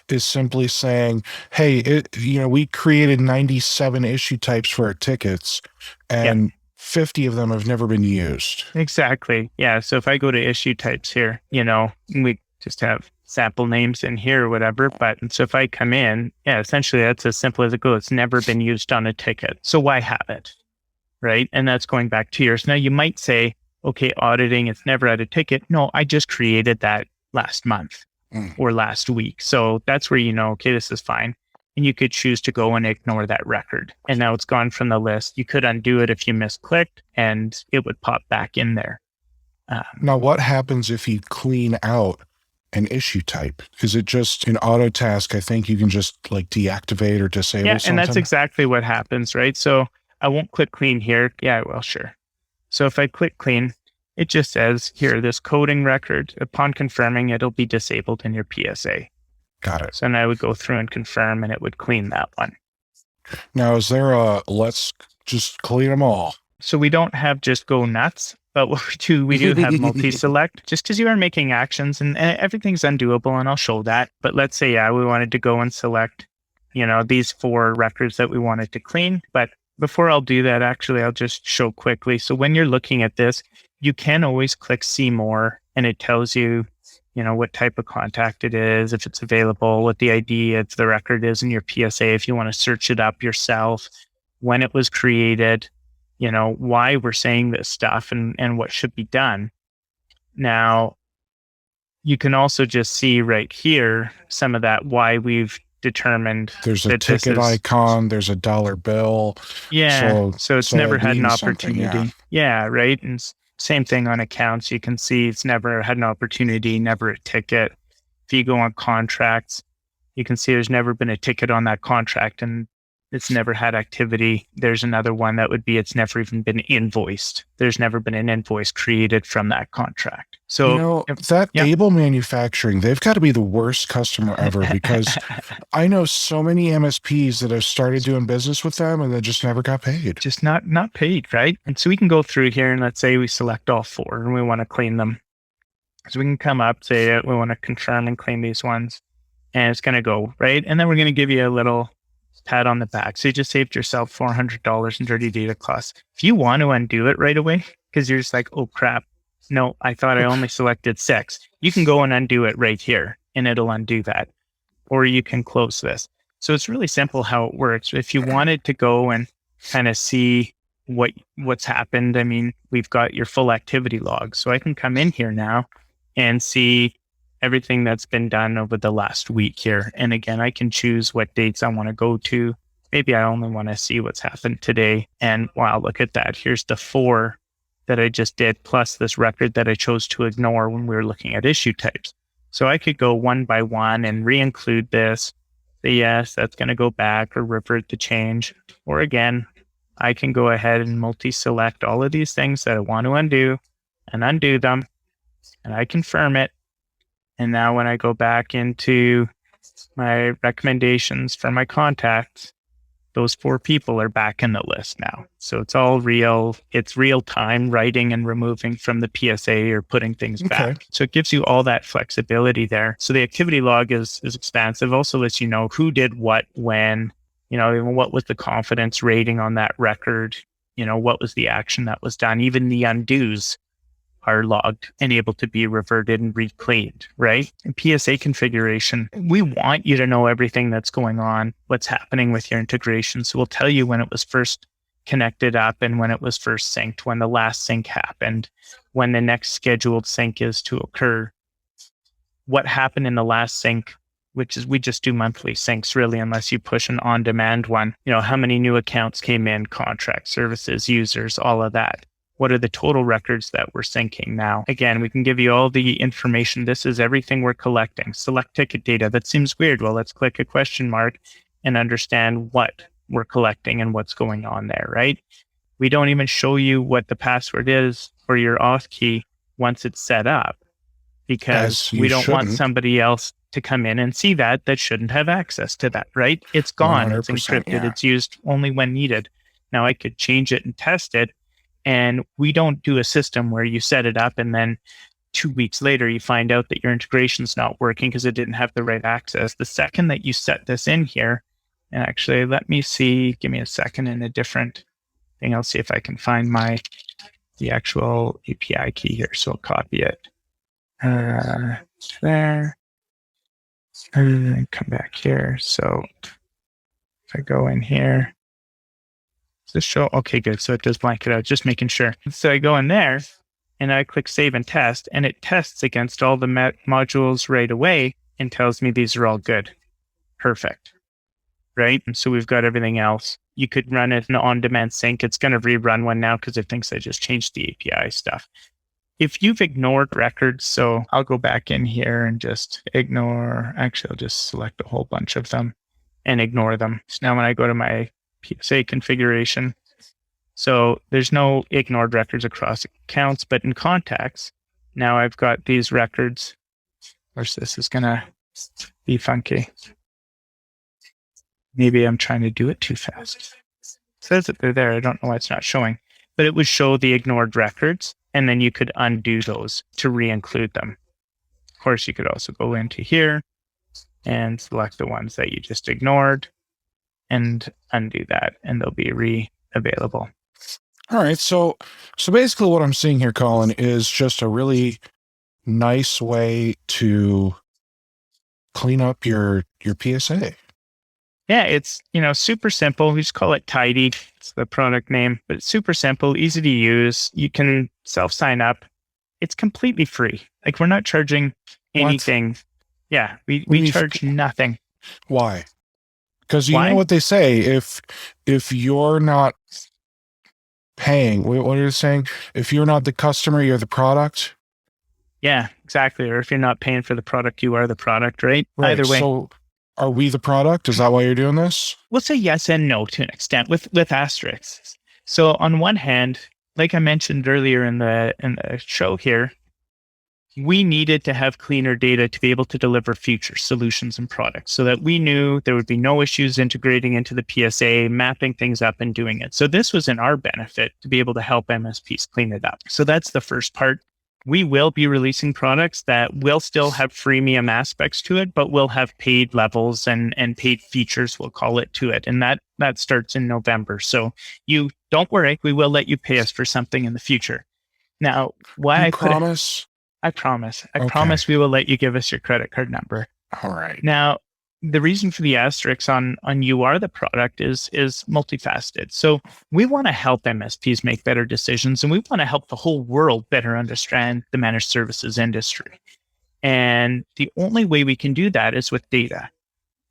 is simply saying, hey, we created 97 issue types for our tickets, and 50 of them have never been used. Exactly. Yeah. So if I go to issue types here, we just have sample names in here or whatever. But so if I come in, essentially that's as simple as it goes. It's never been used on a ticket. So why have it? Right. And that's going back 2 years. Now you might say, okay, auditing, it's never had a ticket. No, I just created that last month or last week. So that's where okay, this is fine. And you could choose to go and ignore that record. And now it's gone from the list. You could undo it if you misclicked and it would pop back in there. Now, what happens if you clean out an issue type? Is it just an auto task? I think you can just like deactivate or disable something. And that's exactly what happens, right? So I won't click clean here. Yeah, well, sure. So if I click clean, it just says here, this coding record, upon confirming, it'll be disabled in your PSA. Got it. So now I would go through and confirm and it would clean that one. Now, is there let's just clean them all? So we don't have just go nuts, but what we do have multi-select just because you are making actions and everything's undoable, and I'll show that. But let's say, we wanted to go and select, these 4 records that we wanted to clean. But before I'll do that, actually, I'll just show quickly. So when you're looking at this, you can always click see more, and it tells you, what type of contact it is, if it's available, what the ID of the record is in your PSA, if you want to search it up yourself, when it was created, why we're saying this stuff and what should be done. Now, you can also just see right here some of that, why we've determined there's a ticket icon, there's a dollar bill. Yeah. So it's never had an opportunity. Yeah, right. And same thing on accounts. You can see it's never had an opportunity, never a ticket. If you go on contracts, you can see there's never been a ticket on that contract and it's never had activity. There's another one that would be it's never even been invoiced. There's never been an invoice created from that contract. So Able Manufacturing, they've got to be the worst customer ever, because I know so many MSPs that have started doing business with them and they just never got paid. Just not paid, right? And so we can go through here and let's say we select all 4 and we want to clean them. So we can come up, say we want to confirm and clean these ones, and it's going to go, right? And then we're going to give you a little pat on the back. So you just saved yourself $400 in dirty data costs. If you want to undo it right away, because you're just like, oh crap, no, I thought I only selected 6. You can go and undo it right here and it'll undo that. Or you can close this. So it's really simple how it works. If you wanted to go and kind of see what's happened, I mean, we've got your full activity log. So I can come in here now and see everything that's been done over the last week here. And again, I can choose what dates I want to go to. Maybe I only want to see what's happened today. And wow, look at that. Here's the 4 that I just did, plus this record that I chose to ignore when we were looking at issue types. So I could go one by one and re-include this. Say, yes, that's going to go back or revert the change. Or again, I can go ahead and multi-select all of these things that I want to undo and undo them. And I confirm it. And now when I go back into my recommendations for my contacts, those 4 people are back in the list now. So it's all real. It's real time writing and removing from the PSA or putting things back. So it gives you all that flexibility there. So the activity log is expansive. Also lets you know who did what, when, what was the confidence rating on that record, what was the action that was done, even the undos are logged and able to be reverted and reclaimed, right? In PSA configuration, we want you to know everything that's going on, what's happening with your integration. So we'll tell you when it was first connected up and when it was first synced, when the last sync happened, when the next scheduled sync is to occur, what happened in the last sync, which is we just do monthly syncs really, unless you push an on-demand one. How many new accounts came in, contract services, users, all of that. What are the total records that we're syncing now? Again, we can give you all the information. This is everything we're collecting. Select ticket data. That seems weird. Well, let's click a question mark and understand what we're collecting and what's going on there, right? We don't even show you what the password is for your auth key once it's set up, because we don't want somebody else to come in and see that shouldn't have access to that, right? It's gone. It's encrypted. Yeah. It's used only when needed. Now I could change it and test it. And we don't do a system where you set it up and then 2 weeks later you find out that your integration's not working because it didn't have the right access. The second that you set this in here, and actually let me see, give me a second in a different thing. I'll see if I can find the actual API key here. So I'll copy it. There. And come back here. So if I go in here, does this show? Okay, good. So it does blank it out, just making sure. So I go in there and I click save and test, and it tests against all the modules right away and tells me these are all good. Perfect. Right? And so we've got everything else. You could run it in an on-demand sync. It's going to rerun one now because it thinks I just changed the API stuff. If you've ignored records, so I'll go back in here and just ignore, actually, I'll just select a whole bunch of them and ignore them. So now when I go to my PSA configuration, so there's no ignored records across accounts, but in contacts, now I've got these records. Of course, this is going to be funky. Maybe I'm trying to do it too fast. It says that they're there. I don't know why it's not showing, but it would show the ignored records, and then you could undo those to re-include them. Of course, you could also go into here and select the ones that you just ignored and undo that, and they'll be re-available. All right. So basically what I'm seeing here, Colin, is just a really nice way to clean up your PSA. Yeah, it's, super simple. We just call it Tidy. It's the product name, but it's super simple, easy to use. You can self-sign up. It's completely free. Like, we're not charging anything. What? Yeah, we charge nothing. Why? Because you know what they say, if you're not paying, what are you saying? If you're not the customer, you're the product? Yeah, exactly. Or if you're not paying for the product, you are the product, right? Either way. So are we the product? Is that why you're doing this? We'll say yes and no to an extent with asterisks. So on one hand, like I mentioned earlier in the show here, we needed to have cleaner data to be able to deliver future solutions and products so that we knew there would be no issues integrating into the PSA, mapping things up and doing it. So this was in our benefit to be able to help MSPs clean it up. So that's the first part. We will be releasing products that will still have freemium aspects to it, but will have paid levels and paid features, we'll call it, to it. And that starts in November. So you don't worry, we will let you pay us for something in the future. Now, why promise? I promise. I promise we will let you give us your credit card number. All right. Now, the reason for the asterisks on you are the product is multifaceted. So we want to help MSPs make better decisions, and we want to help the whole world better understand the managed services industry. And the only way we can do that is with data.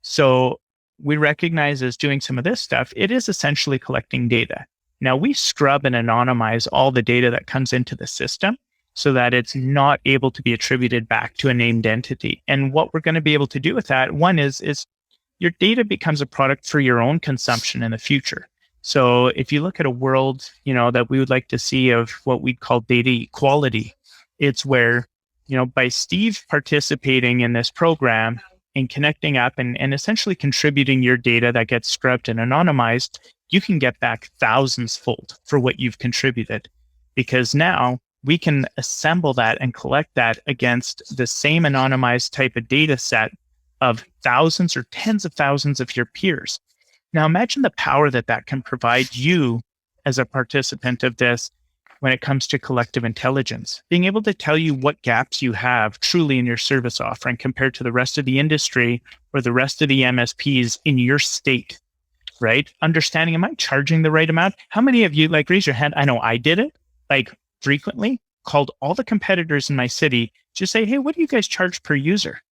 So we recognize as doing some of this stuff, it is essentially collecting data. Now we scrub and anonymize all the data that comes into the system so that it's not able to be attributed back to a named entity. And what we're going to be able to do with that, one is your data becomes a product for your own consumption in the future. So if you look at a world, that we would like to see of what we'd call data equality, it's where, by Steve participating in this program and connecting up and essentially contributing your data that gets scrubbed and anonymized, you can get back thousands fold for what you've contributed. Because now we can assemble that and collect that against the same anonymized type of data set of thousands or tens of thousands of your peers. Now imagine the power that can provide you as a participant of this when it comes to collective intelligence, being able to tell you what gaps you have truly in your service offering compared to the rest of the industry or the rest of the MSPs in your state, right? Understanding, am I charging the right amount? How many of you, like, raise your hand? I know I did it, like, frequently, called all the competitors in my city to say, hey, what do you guys charge per user?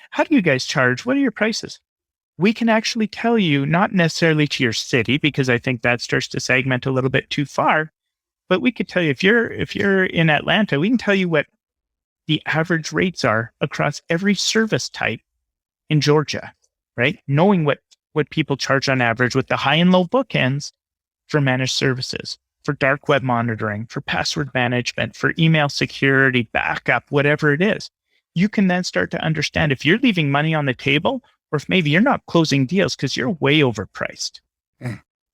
How do you guys charge? What are your prices? We can actually tell you, not necessarily to your city, because I think that starts to segment a little bit too far. But we could tell you, if you're in Atlanta, we can tell you what the average rates are across every service type in Georgia, right? Knowing what people charge on average with the high and low bookends for managed services, for dark web monitoring, for password management, for email security, backup, whatever it is. You can then start to understand if you're leaving money on the table or if maybe you're not closing deals because you're way overpriced,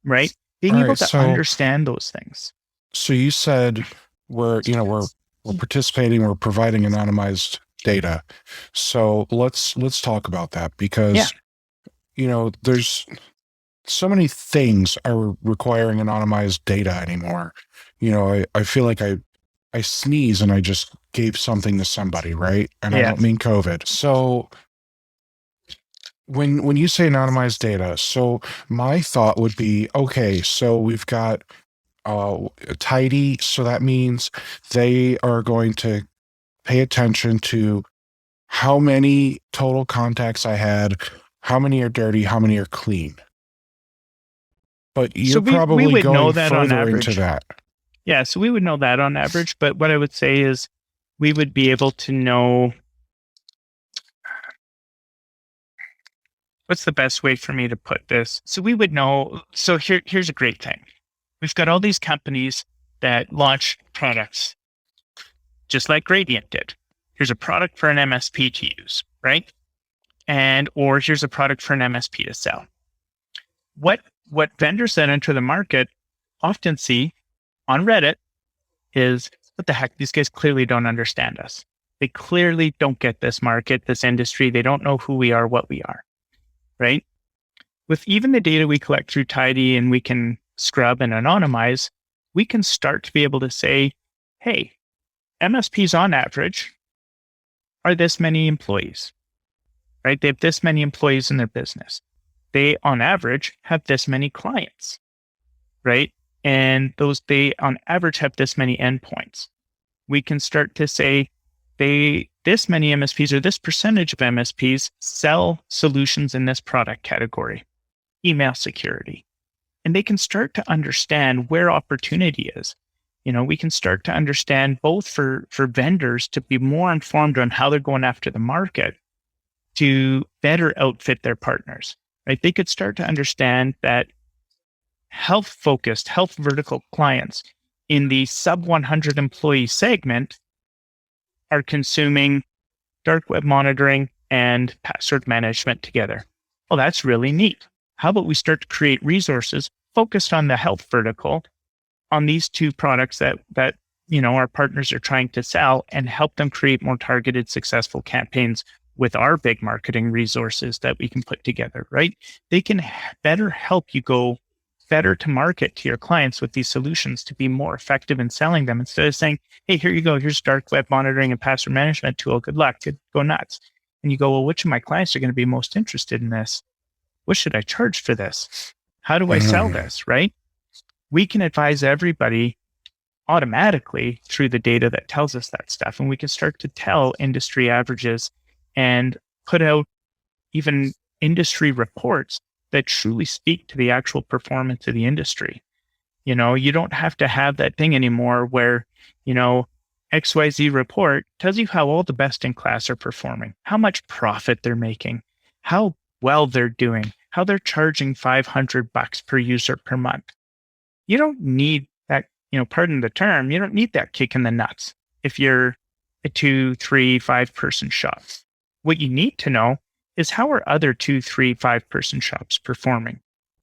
right? Being able to understand those things. So you said we're participating, we're providing anonymized data. So let's talk about that because, there's so many things are requiring anonymized data anymore. I feel like I sneeze and I just gave something to somebody, right? And I don't mean COVID. So when you say anonymized data, so my thought would be, okay, so we've got tidy. So that means they are going to pay attention to how many total contacts I had, how many are dirty, how many are clean. But you're probably would going know that on further average. into that. Yeah, so we would know that on average. But what I would say is we would be able to know, what's the best way for me to put this? So we would know, so here's a great thing. We've got all these companies that launch products just like Gradient did. Here's a product for an MSP to use, right? Or here's a product for an MSP to sell. What vendors that enter the market often see on Reddit is, what the heck, these guys clearly don't understand us. They clearly don't get this market, this industry. They don't know who we are, what we are, right? With even the data we collect through Tidy and we can scrub and anonymize, we can start to be able to say, hey, MSPs on average are this many employees, right? They have this many employees in their business. They, on average, have this many clients, right? And they, on average, have this many endpoints. We can start to say, this many MSPs or this percentage of MSPs sell solutions in this product category, email security. And they can start to understand where opportunity is. We can start to understand both for vendors to be more informed on how they're going after the market to better outfit their partners, right? They could start to understand that health-focused, health vertical clients in the sub 100 employee segment are consuming dark web monitoring and password management together. Well, that's really neat. How about we start to create resources focused on the health vertical on these two products that our partners are trying to sell and help them create more targeted, successful campaigns with our big marketing resources that we can put together, right? They can better help you go better to market to your clients with these solutions to be more effective in selling them instead of saying, hey, here you go. Here's dark web monitoring and password management tool. Good luck. Go nuts. And you go, well, which of my clients are going to be most interested in this? What should I charge for this? How do I sell this, right? We can advise everybody automatically through the data that tells us that stuff. And we can start to tell industry averages and put out even industry reports that truly speak to the actual performance of the industry. You don't have to have that thing anymore where, XYZ report tells you how all the best in class are performing, how much profit they're making, how well they're doing, how they're charging $500 per user per month. You don't need that, pardon the term, you don't need that kick in the nuts if you're a 2, 3, 5 person shop. What you need to know is how are other 2, 3, 5 person shops performing,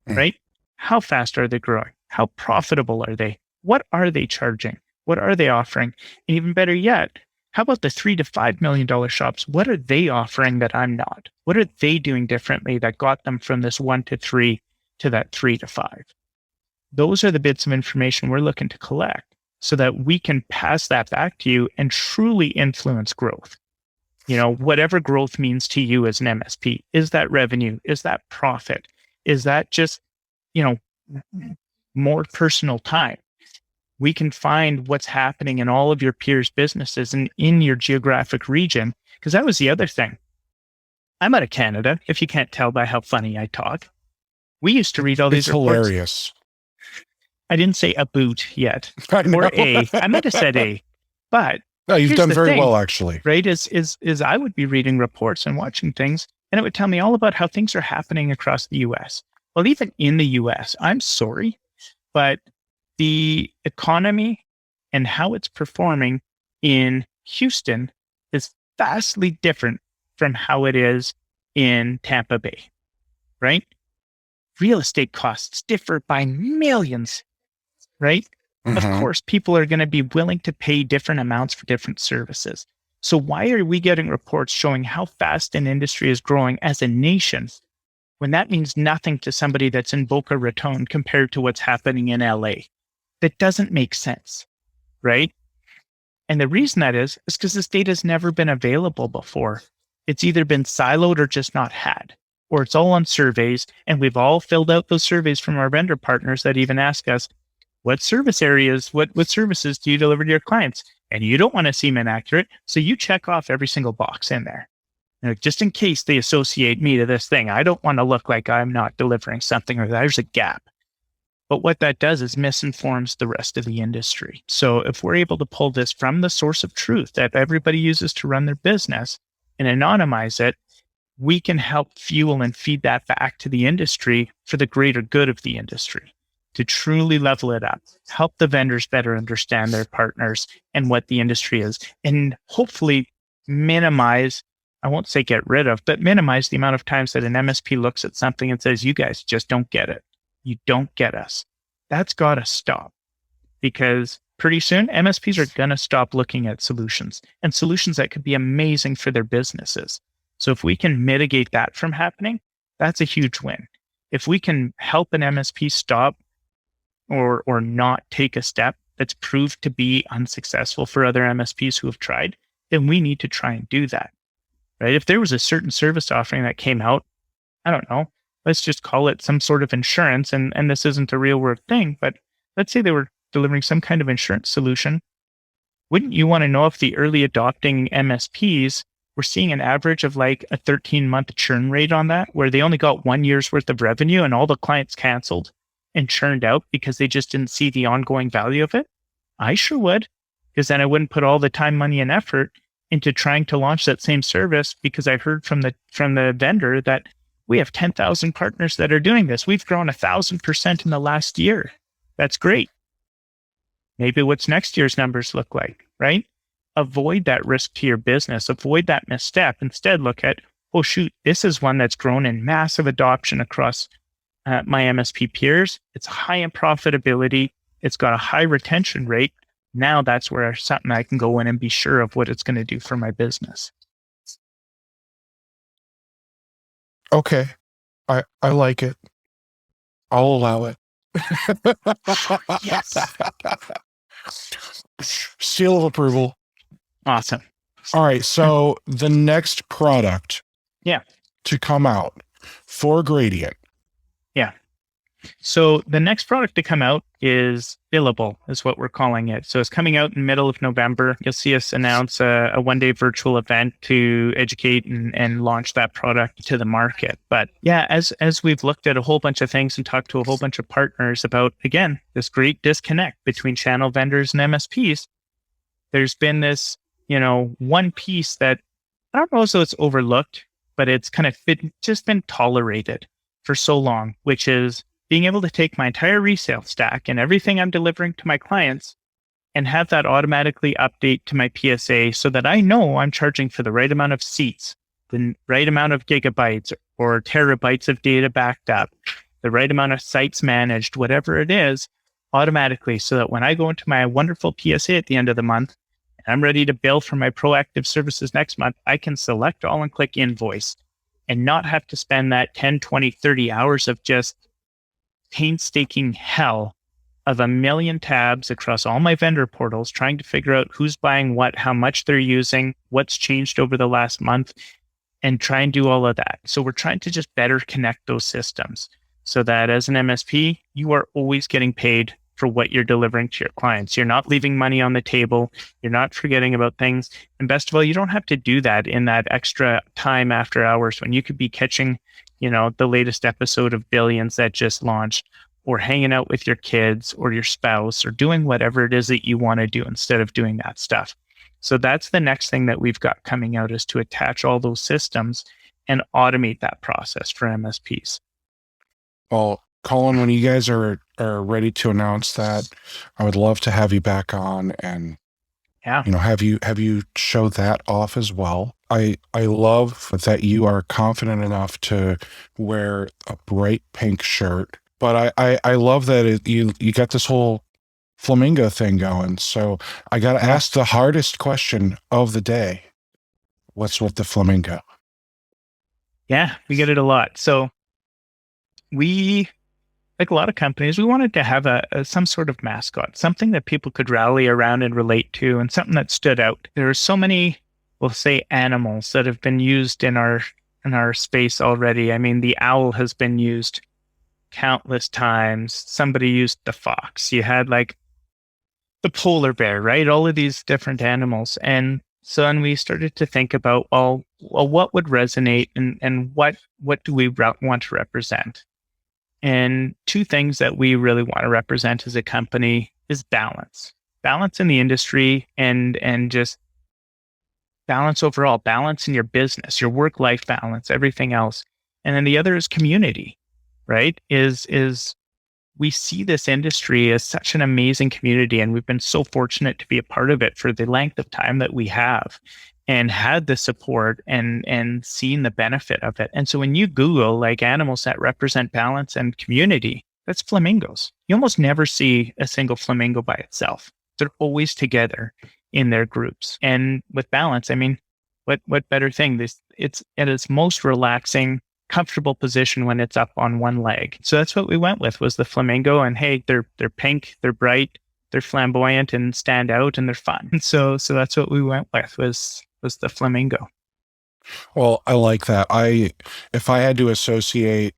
right? How fast are they growing? How profitable are they? What are they charging? What are they offering? And even better yet, how about the $3 to $5 million shops? What are they offering that I'm not? What are they doing differently that got them from this 1 to 3 to that 3 to 5? Those are the bits of information we're looking to collect so that we can pass that back to you and truly influence growth. Whatever growth means to you as an MSP. Is that revenue? Is that profit? Is that just, more personal time? We can find what's happening in all of your peers' businesses and in your geographic region. Because that was the other thing. I'm out of Canada, if you can't tell by how funny I talk. We used to read all these reports. It's hilarious. I didn't say a boot yet. Or a. I might have said a. But no, you've done very well, actually. Right? Is I would be reading reports and watching things, and it would tell me all about how things are happening across the US. Well, even in the US, I'm sorry, but the economy and how it's performing in Houston is vastly different from how it is in Tampa Bay, right? Real estate costs differ by millions, right? Mm-hmm. Of course, people are going to be willing to pay different amounts for different services. So why are we getting reports showing how fast an industry is growing as a nation when that means nothing to somebody that's in Boca Raton compared to what's happening in LA? That doesn't make sense, right? And the reason that is because this data has never been available before. It's either been siloed or just not had, or it's all on surveys. And we've all filled out those surveys from our vendor partners that even ask us, what service areas, what services do you deliver to your clients? And you don't want to seem inaccurate. So you check off every single box in there. Just in case they associate me to this thing, I don't want to look like I'm not delivering something or there's a gap. But what that does is misinforms the rest of the industry. So if we're able to pull this from the source of truth that everybody uses to run their business and anonymize it, we can help fuel and feed that back to the industry for the greater good of the industry, to truly level it up, help the vendors better understand their partners and what the industry is, and hopefully minimize, I won't say get rid of, but minimize the amount of times that an MSP looks at something and says, you guys just don't get it. You don't get us. That's got to stop, because pretty soon MSPs are going to stop looking at solutions and solutions that could be amazing for their businesses. So if we can mitigate that from happening, that's a huge win. If we can help an MSP stop or not take a step that's proved to be unsuccessful for other MSPs who have tried, then we need to try and do that, right? If there was a certain service offering that came out, I don't know, let's just call it some sort of insurance, and this isn't a real world thing, but let's say they were delivering some kind of insurance solution. Wouldn't you want to know if the early adopting MSPs were seeing an average of like a 13-month churn rate on that, where they only got 1 year's worth of revenue and all the clients canceled and churned out because they just didn't see the ongoing value of it? I sure would, because then I wouldn't put all the time, money, and effort into trying to launch that same service, because I heard from the vendor that we have 10,000 partners that are doing this. We've grown 1,000% in the last year. That's great. Maybe what's next year's numbers look like, right? Avoid that risk to your business. Avoid that misstep. Instead, look at, oh, shoot, this is one that's grown in massive adoption across my MSP peers. It's high in profitability. It's got a high retention rate. Now that's where something I can go in and be sure of what it's going to do for my business. Okay. I like it. I'll allow it. Yes. Seal of approval. Awesome. All right. So the next product to come out for Gradient. Yeah. So the next product to come out is Billable, is what we're calling it. So it's coming out in the middle of November. You'll see us announce a one-day virtual event to educate and launch that product to the market. But yeah, as we've looked at a whole bunch of things and talked to a whole bunch of partners about, again, this great disconnect between channel vendors and MSPs, there's been this, one piece that I don't know if it's overlooked, but it's kind of just been tolerated for so long, which is being able to take my entire resale stack and everything I'm delivering to my clients and have that automatically update to my PSA so that I know I'm charging for the right amount of seats, the right amount of gigabytes or terabytes of data backed up, the right amount of sites managed, whatever it is, automatically, so that when I go into my wonderful PSA at the end of the month and I'm ready to bill for my proactive services next month, I can select all and click invoice and not have to spend that 10, 20, 30 hours of just painstaking hell of a million tabs across all my vendor portals, trying to figure out who's buying what, how much they're using, what's changed over the last month, and try and do all of that. So we're trying to just better connect those systems so that as an MSP, you are always getting paid for what you're delivering to your clients. You're not leaving money on the table. You're not forgetting about things. And best of all, you don't have to do that in that extra time after hours when you could be catching, the latest episode of Billions that just launched, or hanging out with your kids or your spouse, or doing whatever it is that you want to do instead of doing that stuff. So that's the next thing that we've got coming out, is to attach all those systems and automate that process for MSPs. Well, Colin, when you guys are ready to announce that, I would love to have you back on and have you show that off as well. I love that you are confident enough to wear a bright pink shirt, but I love that you got this whole flamingo thing going. So I got to ask the hardest question of the day. What's with the flamingo? Yeah, we get it a lot. So we, like a lot of companies, we wanted to have some sort of mascot, something that people could rally around and relate to, and something that stood out. There are so many, we'll say, animals that have been used in our space already. I mean, the owl has been used countless times. Somebody used the fox. You had like the polar bear, right? All of these different animals. And so then we started to think about, well, what would resonate, and what do we want to represent? And two things that we really want to represent as a company is balance in the industry, and just balance overall, balance in your business, your work-life balance, everything else. And then the other is community, right? Is we see this industry as such an amazing community, and we've been so fortunate to be a part of it for the length of time that we have, and had the support and seen the benefit of it. And so when you Google like animals that represent balance and community, that's flamingos. You almost never see a single flamingo by itself. They're always together in their groups. And with balance, I mean, what better thing? It's at its most relaxing, comfortable position when it's up on one leg. So that's what we went with, was the flamingo. And hey, they're pink, they're bright, they're flamboyant and stand out, and they're fun. And so that's what we went with, was the flamingo. Well, I like that. If I had to associate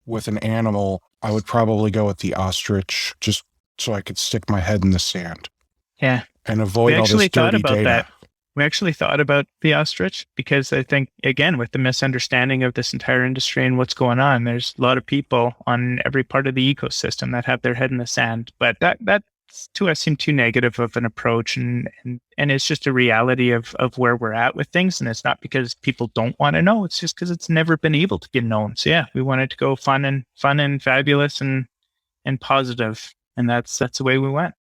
with an animal, I would probably go with the ostrich, just so I could stick my head in the sand. Yeah. And avoid all this dirty data. That. We actually thought about the ostrich, because I think, again, with the misunderstanding of this entire industry and what's going on, there's a lot of people on every part of the ecosystem that have their head in the sand. But that to us seemed too negative of an approach, and it's just a reality of where we're at with things. And it's not because people don't want to know, it's just because it's never been able to get known. So yeah, we wanted to go fun and fabulous and positive, and that's the way we went.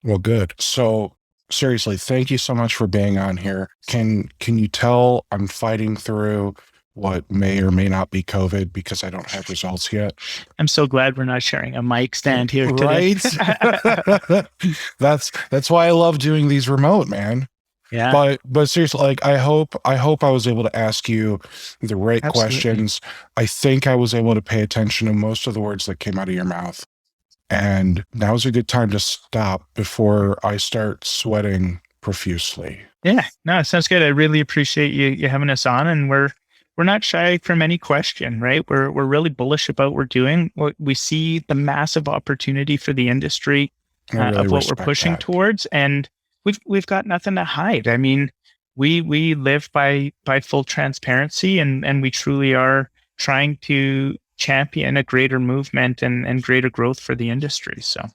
Well, good. So seriously, thank you so much for being on here. Can you tell I'm fighting through what may or may not be COVID, because I don't have results yet? I'm so glad we're not sharing a mic stand here today. Right? That's why I love doing these remote, man. Yeah. But seriously, like I hope I was able to ask you the right questions. I think I was able to pay attention to most of the words that came out of your mouth. And now's a good time to stop before I start sweating profusely. Yeah, no, it sounds good. I really appreciate you having us on, and we're not shy from any question, right? We're really bullish about what we're doing. We see the massive opportunity for the industry of what we're pushing towards, and we've got nothing to hide. I mean, we live by full transparency, and we truly are trying to champion a greater movement and greater growth for the industry. So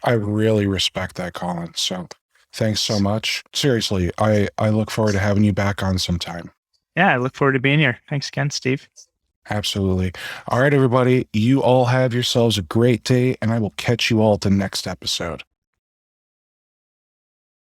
I really respect that, Colin. So thanks so much. Seriously, I look forward to having you back on sometime. Yeah, I look forward to being here. Thanks again, Steve. Absolutely. All right, everybody, you all have yourselves a great day, and I will catch you all at the next episode.